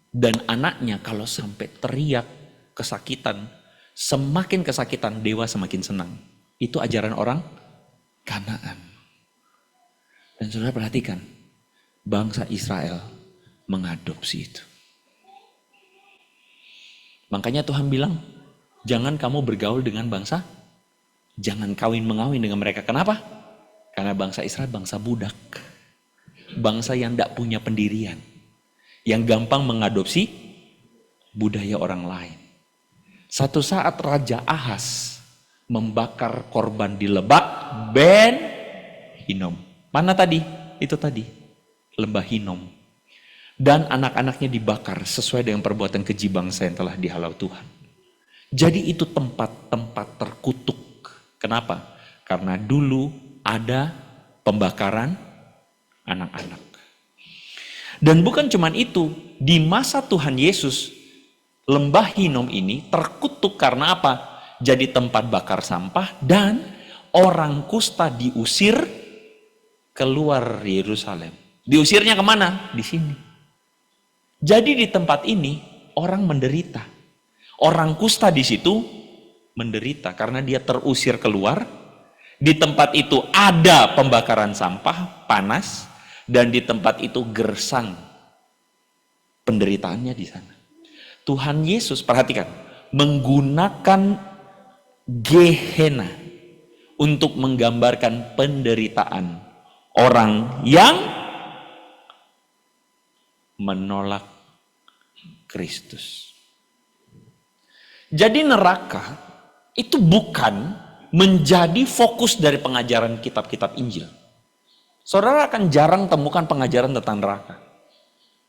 Dan anaknya kalau sampai teriak kesakitan, semakin kesakitan dewa semakin senang. Itu ajaran orang Kanaan. Dan saudara perhatikan, bangsa Israel mengadopsi itu. Makanya Tuhan bilang, jangan kamu bergaul dengan bangsa, jangan kawin-mengawin dengan mereka. Kenapa? Karena bangsa Israel bangsa budak. Bangsa yang tidak punya pendirian. Yang gampang mengadopsi budaya orang lain. Satu saat Raja Ahaz membakar korban di Lebak Ben Hinnom. Mana tadi? Itu tadi. Lembah Hinnom. Dan anak-anaknya dibakar sesuai dengan perbuatan keji bangsa yang telah dihalau Tuhan. Jadi itu tempat-tempat terkutuk. Kenapa? Karena dulu ada pembakaran anak-anak. Dan bukan cuman itu, di masa Tuhan Yesus, Lembah Hinnom ini terkutuk karena apa? Jadi tempat bakar sampah dan orang kusta diusir keluar Yerusalem. Diusirnya kemana? Di sini. Jadi di tempat ini orang menderita. Orang kusta di situ menderita karena dia terusir keluar. Di tempat itu ada pembakaran sampah, panas. Dan di tempat itu gersang penderitaannya di sana. Tuhan Yesus, perhatikan, menggunakan Gehenna untuk menggambarkan penderitaan orang yang menolak Kristus. Jadi neraka itu bukan menjadi fokus dari pengajaran kitab-kitab Injil. Saudara akan jarang temukan pengajaran tentang neraka.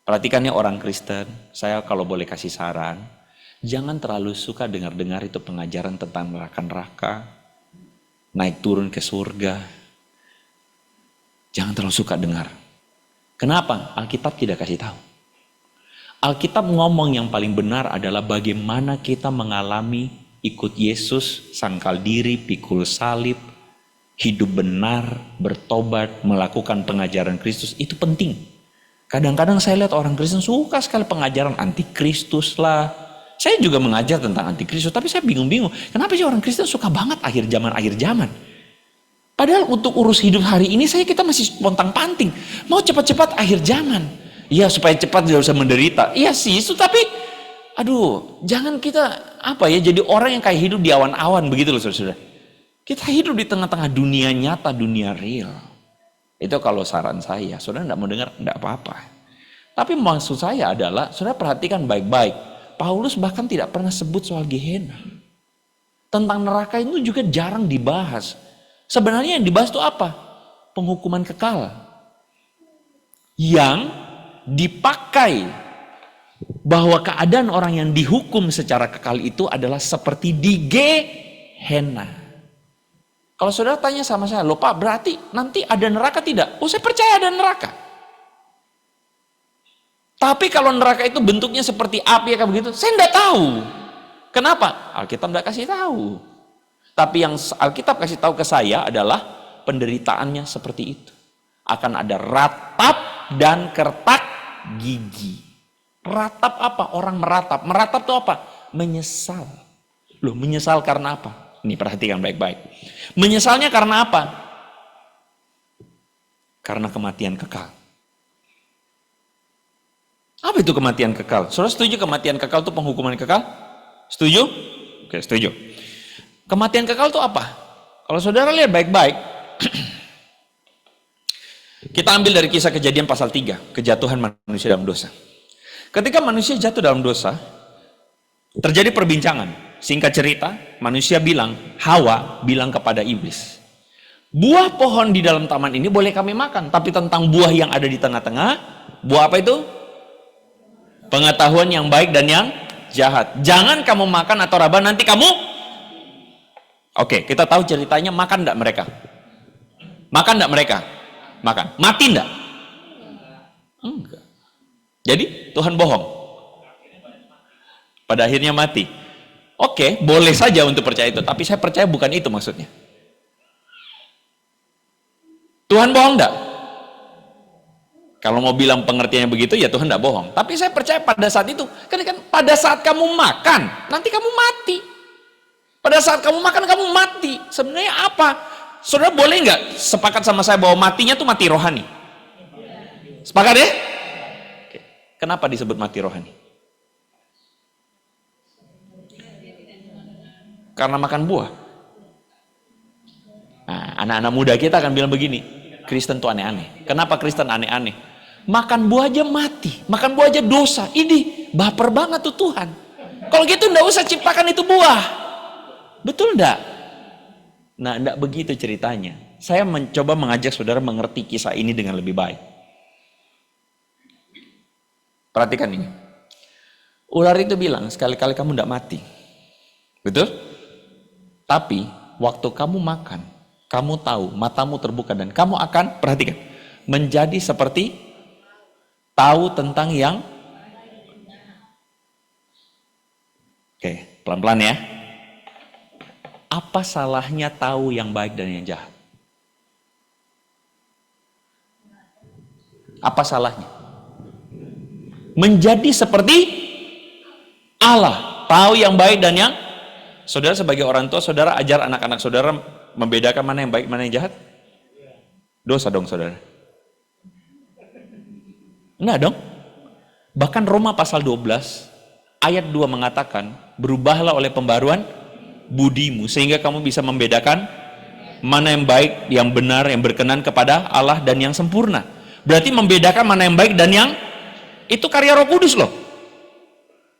Perhatikannya orang Kristen, saya kalau boleh kasih saran, jangan terlalu suka dengar-dengar itu pengajaran tentang neraka-neraka, naik turun ke surga. Jangan terlalu suka dengar. Kenapa? Alkitab tidak kasih tahu. Alkitab ngomong yang paling benar adalah bagaimana kita mengalami ikut Yesus, sangkal diri, pikul salib, hidup benar, bertobat, melakukan pengajaran Kristus, itu penting. Kadang-kadang saya lihat orang Kristen suka sekali pengajaran antikristus lah. Saya juga mengajar tentang antikristus, tapi saya bingung-bingung. Kenapa sih orang Kristen suka banget akhir zaman? Padahal untuk urus hidup hari ini kita masih pontang-panting. Mau cepat-cepat akhir zaman. Iya, supaya cepat tidak usah menderita. Iya sih, itu tapi aduh, jangan kita jadi orang yang kayak hidup di awan-awan begitu loh saudara. Kita hidup di tengah-tengah dunia nyata, dunia real. Itu kalau saran saya, saudara tidak mau dengar, tidak apa-apa. Tapi maksud saya adalah, saudara perhatikan baik-baik. Paulus bahkan tidak pernah sebut soal Gehenna. Tentang neraka itu juga jarang dibahas. Sebenarnya yang dibahas itu apa? Penghukuman kekal. Yang dipakai bahwa keadaan orang yang dihukum secara kekal itu adalah seperti di Gehenna. Kalau saudara tanya sama saya, loh Pak, berarti nanti ada neraka tidak? Oh, saya percaya ada neraka. Tapi kalau neraka itu bentuknya seperti api kayak begitu, saya tidak tahu. Kenapa? Alkitab tidak kasih tahu. Tapi yang Alkitab kasih tahu ke saya adalah penderitaannya seperti itu. Akan ada ratap dan kertak gigi. Ratap apa? Orang meratap. Meratap itu apa? Menyesal. Loh, menyesal karena apa? Ini perhatikan baik-baik. Menyesalnya karena apa? Karena kematian kekal. Apa itu kematian kekal? Saudara setuju kematian kekal itu penghukuman kekal? Setuju? Oke, setuju. Kematian kekal itu apa? Kalau saudara lihat baik-baik, kita ambil dari kisah Kejadian pasal 3, kejatuhan manusia dalam dosa. Ketika manusia jatuh dalam dosa, terjadi perbincangan. Singkat cerita, manusia bilang, Hawa bilang kepada iblis, buah pohon di dalam taman ini boleh kami makan, tapi tentang buah yang ada di tengah-tengah, buah apa itu? Pengetahuan yang baik dan yang jahat. Jangan kamu makan atau raba, nanti kamu. Oke, kita tahu ceritanya, makan enggak mereka? Makan enggak mereka? Makan. Mati enggak? Enggak. Jadi Tuhan bohong. Pada akhirnya mati. Oke, boleh saja untuk percaya itu, tapi saya percaya bukan itu maksudnya. Tuhan bohong enggak? Kalau mau bilang pengertiannya begitu, ya Tuhan tidak bohong. Tapi saya percaya pada saat itu, kan pada saat kamu makan, nanti kamu mati. Pada saat kamu makan, kamu mati. Sebenarnya apa? Saudara boleh nggak sepakat sama saya bahwa matinya tuh mati rohani? Sepakat ya? Oke. Kenapa disebut mati rohani? Karena makan buah. Nah, anak-anak muda kita akan bilang begini, Kristen tuh aneh-aneh. Kenapa Kristen aneh-aneh? Makan buah aja mati, makan buah aja dosa. Ini baper banget tuh Tuhan. Kalau gitu enggak usah ciptakan itu buah. Betul enggak? Nah, enggak begitu ceritanya. Saya mencoba mengajak saudara mengerti kisah ini dengan lebih baik. Perhatikan ini. Ular itu bilang, sekali-kali kamu enggak mati. Betul? Tapi, waktu kamu makan, kamu tahu, matamu terbuka dan kamu akan, perhatikan, menjadi seperti tahu tentang yang. Oke, pelan-pelan ya. Apa salahnya tahu yang baik dan yang jahat? Apa salahnya? Menjadi seperti Allah, tahu yang baik dan yang. Saudara sebagai orang tua, saudara ajar anak-anak saudara membedakan mana yang baik, mana yang jahat? Dosa dong saudara. Enggak dong. Bahkan Roma pasal 12 ayat 2 mengatakan, berubahlah oleh pembaruan budimu sehingga kamu bisa membedakan mana yang baik, yang benar, yang berkenan kepada Allah dan yang sempurna. Berarti membedakan mana yang baik dan yang itu karya Roh Kudus loh.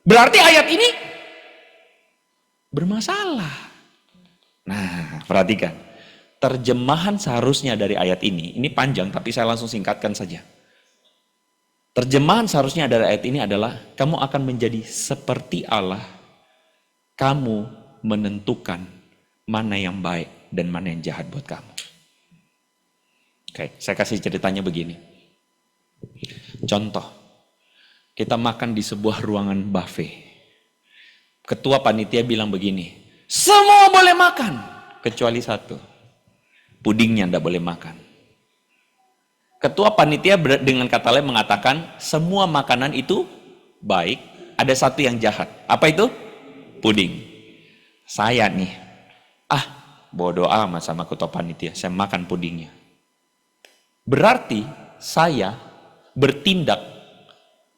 Berarti ayat ini bermasalah. Nah, perhatikan. Terjemahan seharusnya dari ayat ini panjang tapi saya langsung singkatkan saja. Terjemahan seharusnya dari ayat ini adalah, kamu akan menjadi seperti Allah. Kamu menentukan mana yang baik dan mana yang jahat buat kamu. Oke, saya kasih ceritanya begini. Contoh, kita makan di sebuah ruangan buffet. Ketua panitia bilang begini, semua boleh makan, kecuali satu. Pudingnya tidak boleh makan. Ketua panitia dengan kata lain mengatakan, semua makanan itu baik, ada satu yang jahat. Apa itu? Puding. Saya nih, bodo amat sama ketua panitia, saya makan pudingnya. Berarti saya bertindak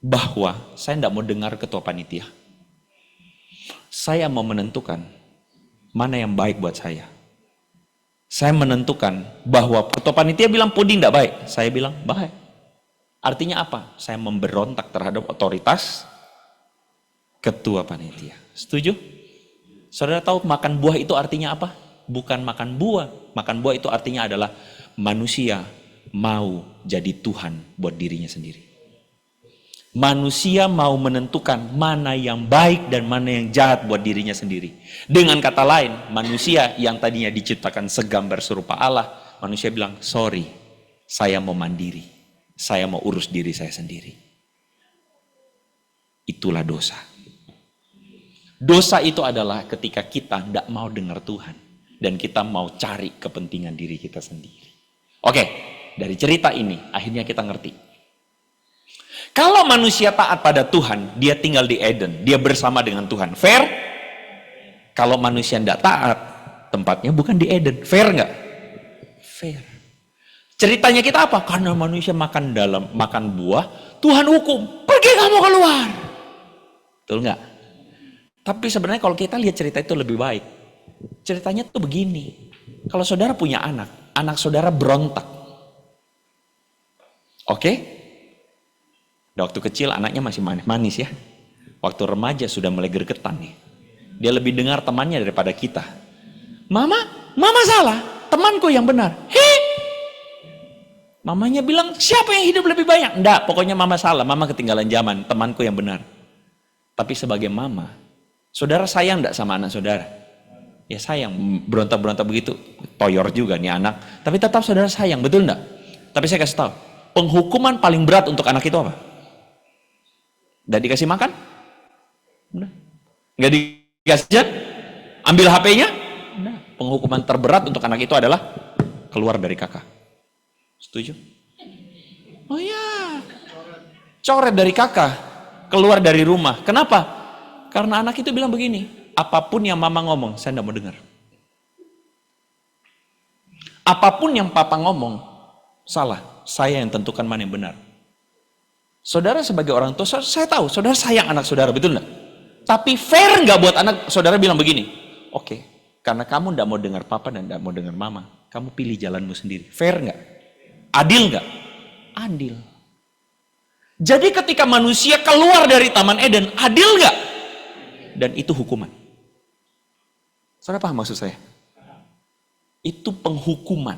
bahwa saya tidak mau dengar ketua panitia. Saya mau menentukan mana yang baik buat saya. Saya menentukan bahwa ketua panitia bilang puding tidak baik, saya bilang baik. Artinya apa? Saya memberontak terhadap otoritas ketua panitia. Setuju? Saudara tahu makan buah itu artinya apa? Bukan makan buah. Makan buah itu artinya adalah manusia mau jadi Tuhan buat dirinya sendiri. Manusia mau menentukan mana yang baik dan mana yang jahat buat dirinya sendiri. Dengan kata lain, manusia yang tadinya diciptakan segambar serupa Allah, manusia bilang, sorry, saya mau mandiri. Saya mau urus diri saya sendiri. Itulah dosa. Dosa itu adalah ketika kita tidak mau dengar Tuhan. Dan kita mau cari kepentingan diri kita sendiri. Oke, dari cerita ini akhirnya kita ngerti. Kalau manusia taat pada Tuhan, dia tinggal di Eden, dia bersama dengan Tuhan. Fair? Kalau manusia tidak taat, tempatnya bukan di Eden. Fair nggak? Fair. Ceritanya kita apa? Karena manusia makan buah, Tuhan hukum. Pergi kamu keluar. Betul nggak? Tapi sebenarnya kalau kita lihat cerita itu lebih baik. Ceritanya tuh begini. Kalau saudara punya anak saudara berontak. Oke? Waktu kecil anaknya masih manis-manis ya. Waktu remaja sudah mulai gergetan nih. Dia lebih dengar temannya daripada kita. Mama salah, temanku yang benar. Mamanya bilang, siapa yang hidup lebih banyak? Enggak, pokoknya mama salah, mama ketinggalan zaman, temanku yang benar. Tapi sebagai mama, saudara sayang enggak sama anak saudara? Ya sayang, berontak-berontak begitu, toyor juga nih anak. Tapi tetap saudara sayang, betul enggak? Tapi saya kasih tahu, penghukuman paling berat untuk anak itu apa? Udah dikasih makan? Udah. Nggak dikasih jajan? Ambil HP-nya? Udah. Penghukuman terberat untuk anak itu adalah keluar dari kakak. Setuju? Oh ya. Coret dari kakak. Keluar dari rumah. Kenapa? Karena anak itu bilang begini. Apapun yang mama ngomong, saya nggak mau dengar. Apapun yang papa ngomong, salah. Saya yang tentukan mana yang benar. Saudara sebagai orang tua, saya tahu saudara sayang anak saudara, betul nggak? Tapi fair nggak buat anak saudara bilang begini? Oke, karena kamu nggak mau dengar papa dan nggak mau dengar mama, kamu pilih jalanmu sendiri. Fair nggak? Adil nggak? Adil. Jadi ketika manusia keluar dari Taman Eden, adil nggak? Dan itu hukuman. Saudara paham maksud saya? Itu penghukuman.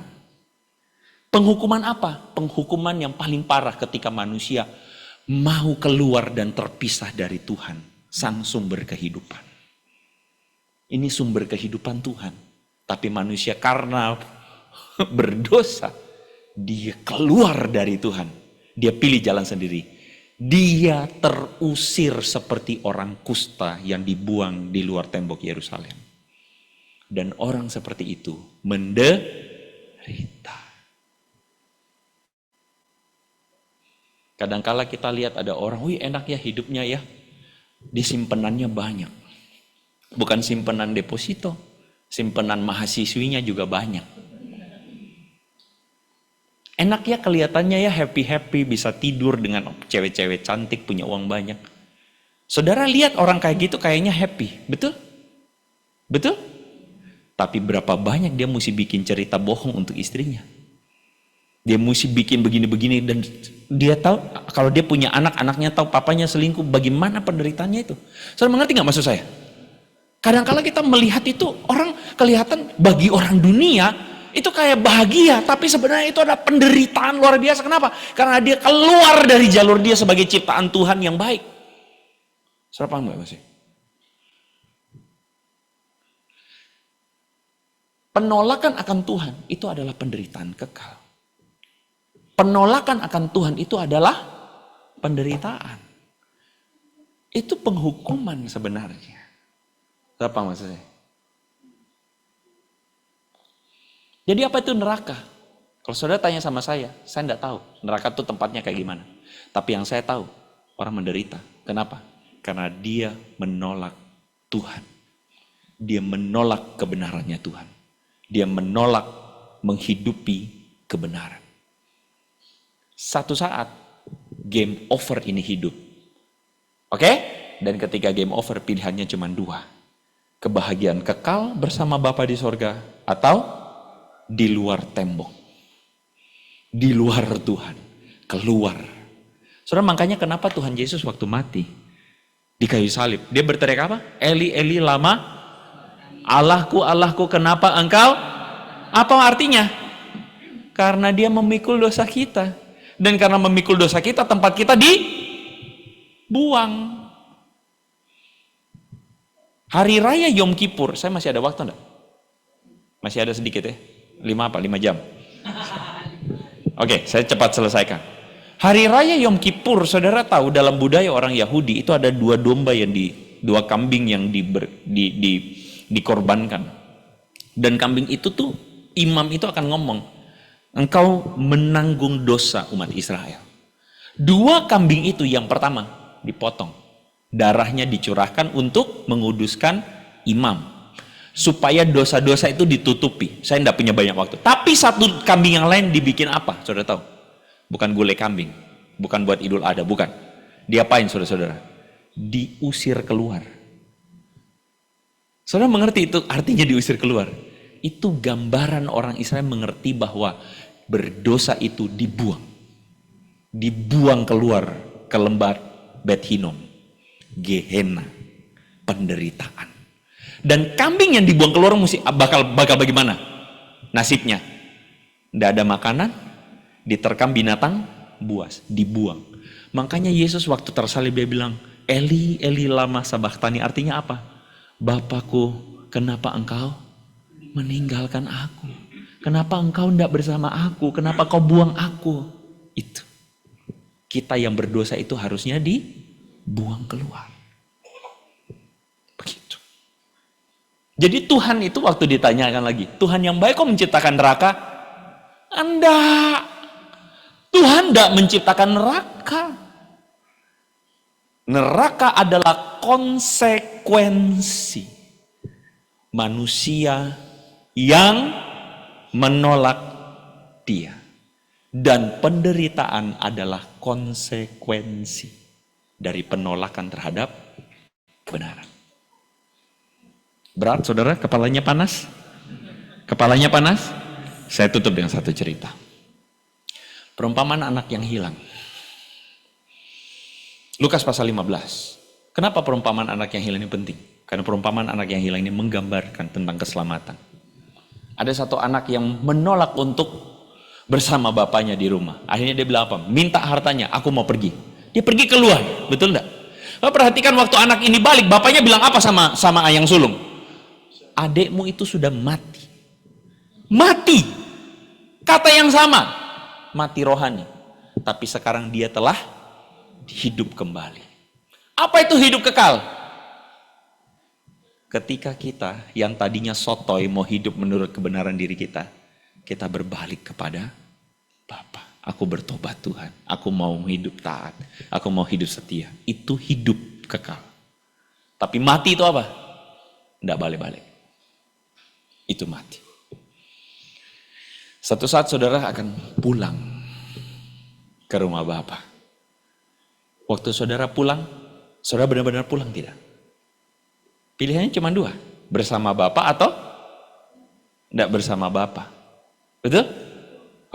Penghukuman apa? Penghukuman yang paling parah ketika manusia mau keluar dan terpisah dari Tuhan, sang sumber kehidupan. Ini sumber kehidupan Tuhan. Tapi manusia karena berdosa, dia keluar dari Tuhan. Dia pilih jalan sendiri. Dia terusir seperti orang kusta yang dibuang di luar tembok Yerusalem. Dan orang seperti itu menderita. Kadangkala kita lihat ada orang, wih enak ya hidupnya ya. Disimpenannya banyak. Bukan simpenan deposito, simpenan mahasiswinya juga banyak. Enak ya kelihatannya ya happy-happy, bisa tidur dengan cewek-cewek cantik, punya uang banyak. Saudara lihat orang kayak gitu kayaknya happy, betul? Betul? Tapi berapa banyak dia mesti bikin cerita bohong untuk istrinya. Dia mesti bikin begini-begini dan dia tahu kalau dia punya anak, anaknya tahu papanya selingkuh, bagaimana penderitaannya itu. Saudara mengerti nggak maksud saya? Kadang-kala kita melihat itu orang kelihatan bagi orang dunia itu kayak bahagia, tapi sebenarnya itu ada penderitaan luar biasa. Kenapa? Karena dia keluar dari jalur dia sebagai ciptaan Tuhan yang baik. Saudara paham nggak masih? Penolakan akan Tuhan itu adalah penderitaan kekal. Penolakan akan Tuhan itu adalah penderitaan. Itu penghukuman sebenarnya. Apa maksudnya? Jadi apa itu neraka? Kalau saudara tanya sama saya tidak tahu neraka itu tempatnya kayak gimana. Tapi yang saya tahu, orang menderita. Kenapa? Karena dia menolak Tuhan. Dia menolak kebenarannya Tuhan. Dia menolak menghidupi kebenaran. Satu saat game over ini hidup. Oke? Dan ketika game over pilihannya cuma dua. Kebahagiaan kekal bersama Bapa di sorga atau di luar tembok. Di luar Tuhan. Keluar Saudara, makanya kenapa Tuhan Yesus waktu mati di kayu salib, dia berteriak apa? Eli, Eli, lama Allahku, Allahku, kenapa engkau? Apa artinya? Karena dia memikul dosa kita. Dan karena memikul dosa kita, tempat kita dibuang. Hari raya Yom Kippur, saya masih ada waktu enggak? Masih ada sedikit ya? 5 jam? Oke, saya cepat selesaikan. Hari raya Yom Kippur, saudara tahu dalam budaya orang Yahudi itu ada 2 domba dua kambing yang dikorbankan. Dan kambing itu tuh, imam itu akan ngomong, engkau menanggung dosa umat Israel. 2 kambing itu yang pertama dipotong, darahnya dicurahkan untuk menguduskan imam, supaya dosa-dosa itu ditutupi. Saya tidak punya banyak waktu. Tapi 1 kambing yang lain dibikin apa? Saudara tahu? Bukan gulai kambing, bukan buat Idul Adha, bukan. Diapain saudara-saudara? Diusir keluar. Saudara mengerti itu artinya diusir keluar? Itu gambaran orang Israel mengerti bahwa berdosa itu dibuang. Dibuang keluar ke lembah Bet Hinnom, Gehenna, penderitaan. Dan kambing yang dibuang keluar bakal bagaimana nasibnya? Tidak ada makanan, diterkam binatang buas, dibuang. Makanya Yesus waktu tersalib dia bilang, Eli, Eli lama sabachthani, artinya apa? Bapakku, kenapa engkau meninggalkan aku? Kenapa engkau tidak bersama aku? Kenapa kau buang aku? Itu. Kita yang berdosa itu harusnya dibuang keluar. Begitu. Jadi Tuhan itu waktu ditanyakan lagi, Tuhan yang baik kok menciptakan neraka? Anda. Tuhan tidak menciptakan neraka. Neraka adalah konsekuensi manusia yang menolak Dia. Dan penderitaan adalah konsekuensi dari penolakan terhadap kebenaran. Berat saudara, kepalanya panas? Kepalanya panas? Saya tutup dengan satu cerita. Perumpamaan anak yang hilang. Lukas pasal 15. Kenapa perumpamaan anak yang hilang ini penting? Karena perumpamaan anak yang hilang ini menggambarkan tentang keselamatan. Ada satu anak yang menolak untuk bersama bapaknya di rumah. Akhirnya dia bilang apa? Minta hartanya, aku mau pergi. Dia pergi keluar, betul enggak? Perhatikan waktu anak ini balik, bapaknya bilang apa sama ayang sulung? Adekmu itu sudah mati. Mati. Kata yang sama. Mati rohani, tapi sekarang dia telah hidup kembali. Apa itu hidup kekal? Ketika kita yang tadinya sotoy mau hidup menurut kebenaran diri kita, kita berbalik kepada Bapa. Aku bertobat Tuhan, aku mau hidup taat, aku mau hidup setia. Itu hidup kekal. Tapi mati itu apa? Tidak balik-balik. Itu mati. Satu saat saudara akan pulang ke rumah Bapa. Waktu saudara pulang, saudara benar-benar pulang tidak? Pilihannya cuma 2. Bersama Bapa atau tidak bersama Bapa. Betul?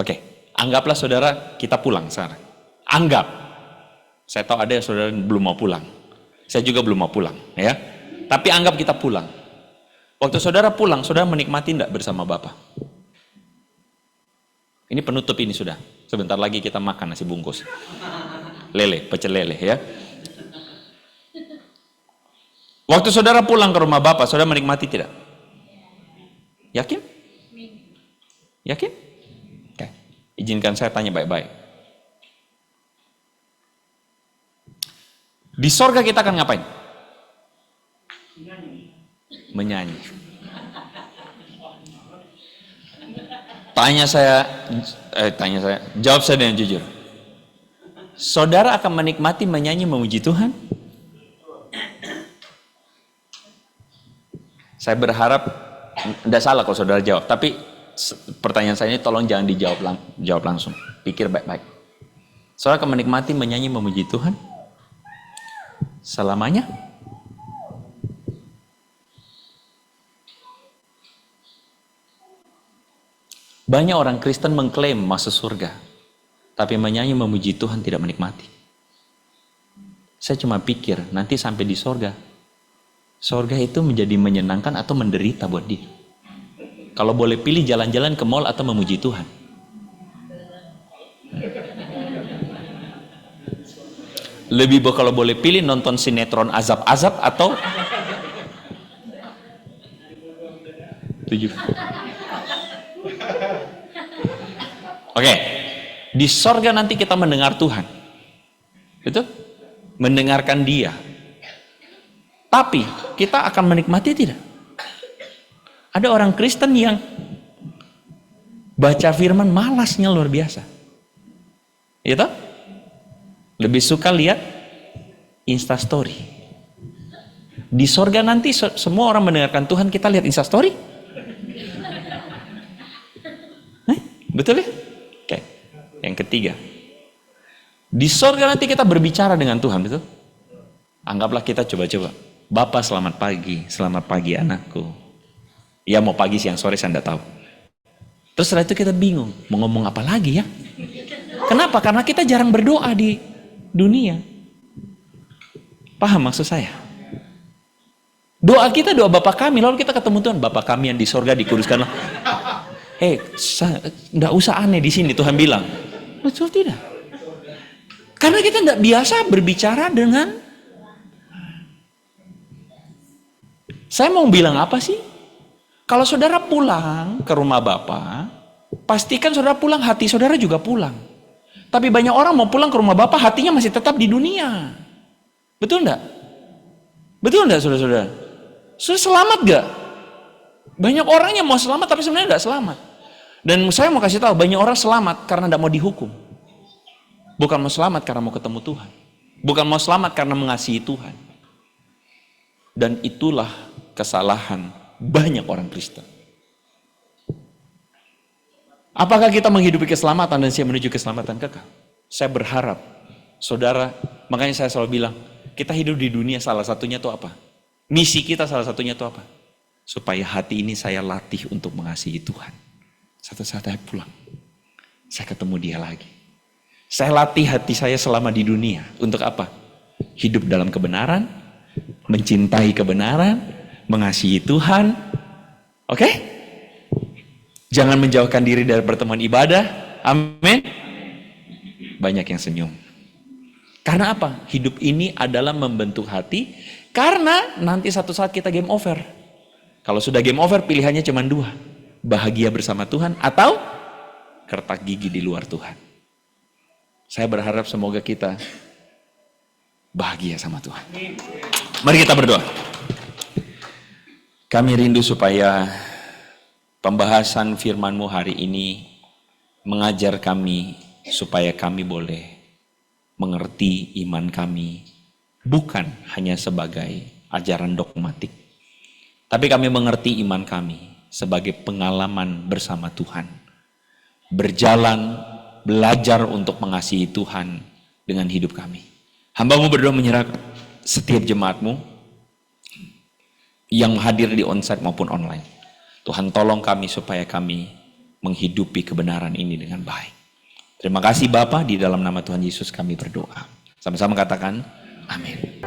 Oke. Anggaplah saudara kita pulang sekarang. Anggap. Saya tahu ada yang saudara belum mau pulang. Saya juga belum mau pulang. Ya. Tapi anggap kita pulang. Waktu saudara pulang, saudara menikmati tidak bersama Bapa? Ini penutup ini sudah. Sebentar lagi kita makan nasi bungkus. Lele, pecel lele ya. Waktu saudara pulang ke rumah Bapak, saudara menikmati tidak? Yakin? Yakin? Oke. Izinkan saya tanya baik-baik. Di sorga kita akan ngapain? Menyanyi. Jawab saya dengan jujur. Saudara akan menikmati menyanyi memuji Tuhan? Saya berharap tidak salah kalau saudara jawab, tapi pertanyaan saya ini tolong jangan dijawab langsung. Pikir baik-baik. Saudara akan menikmati menyanyi memuji Tuhan selamanya? Banyak orang Kristen mengklaim masuk surga, tapi menyanyi memuji Tuhan tidak menikmati. Saya cuma pikir, nanti sampai di sorga. Sorga itu menjadi menyenangkan atau menderita buat dia. Kalau boleh pilih jalan-jalan ke mall atau memuji Tuhan. Lebih kalau boleh pilih nonton sinetron azab-azab atau tujuh. Oke, di sorga nanti kita mendengar Tuhan, itu mendengarkan Dia. Tapi kita akan menikmati tidak? Ada orang Kristen yang baca firman malasnya luar biasa, itu lebih suka lihat Instastory. Di sorga nanti semua orang mendengarkan Tuhan, kita lihat Instastory. Betul ya? Oke. Yang ketiga, di sorga nanti kita berbicara dengan Tuhan, betul? Anggaplah kita coba-coba, Bapak selamat pagi anakku. Ya mau pagi, siang, sore saya tidak tahu. Terus setelah itu kita bingung, mau ngomong apa lagi ya? Kenapa? Karena kita jarang berdoa di dunia. Paham maksud saya? Doa kita doa Bapa kami, lalu kita ketemu Tuhan, Bapa kami yang di sorga dikuduskanlah. Nggak usah aneh di sini, Tuhan bilang. Betul tidak? Karena kita nggak biasa berbicara dengan. Saya mau bilang apa sih? Kalau saudara pulang ke rumah Bapak, pastikan saudara pulang, hati saudara juga pulang. Tapi banyak orang mau pulang ke rumah Bapak, hatinya masih tetap di dunia. Betul enggak? Betul enggak saudara-saudara? Sudah selamat gak? Banyak orang yang mau selamat tapi sebenarnya enggak selamat. Dan saya mau kasih tahu, banyak orang selamat karena enggak mau dihukum. Bukan mau selamat karena mau ketemu Tuhan. Bukan mau selamat karena mengasihi Tuhan. Dan itulah kesalahan banyak orang Kristen. Apakah kita menghidupi keselamatan dan siap menuju keselamatan kekal? Saya berharap, saudara, makanya saya selalu bilang, kita hidup di dunia salah satunya itu apa? Misi kita salah satunya itu apa? Supaya hati ini saya latih untuk mengasihi Tuhan. Satu saat saya pulang, saya ketemu Dia lagi. Saya latih hati saya selama di dunia. Untuk apa? Hidup dalam kebenaran, mencintai kebenaran, mengasihi Tuhan. Oke? Jangan menjauhkan diri dari pertemuan ibadah. Amin. Banyak yang senyum. Karena apa? Hidup ini adalah membentuk hati. Karena nanti satu saat kita game over. Kalau sudah game over, pilihannya cuma dua. Bahagia bersama Tuhan atau kertak gigi di luar Tuhan. Saya berharap semoga kita bahagia sama Tuhan. Mari kita berdoa. Kami rindu supaya pembahasan firman-Mu hari ini mengajar kami supaya kami boleh mengerti iman kami bukan hanya sebagai ajaran dogmatik, tapi kami mengerti iman kami sebagai pengalaman bersama Tuhan, berjalan, belajar untuk mengasihi Tuhan dengan hidup kami. Hamba-Mu berdoa menyerah setiap jemaat-Mu yang hadir di onsite maupun online. Tuhan tolong kami supaya kami menghidupi kebenaran ini dengan baik. Terima kasih Bapa, di dalam nama Tuhan Yesus kami berdoa. Sama-sama katakan amin.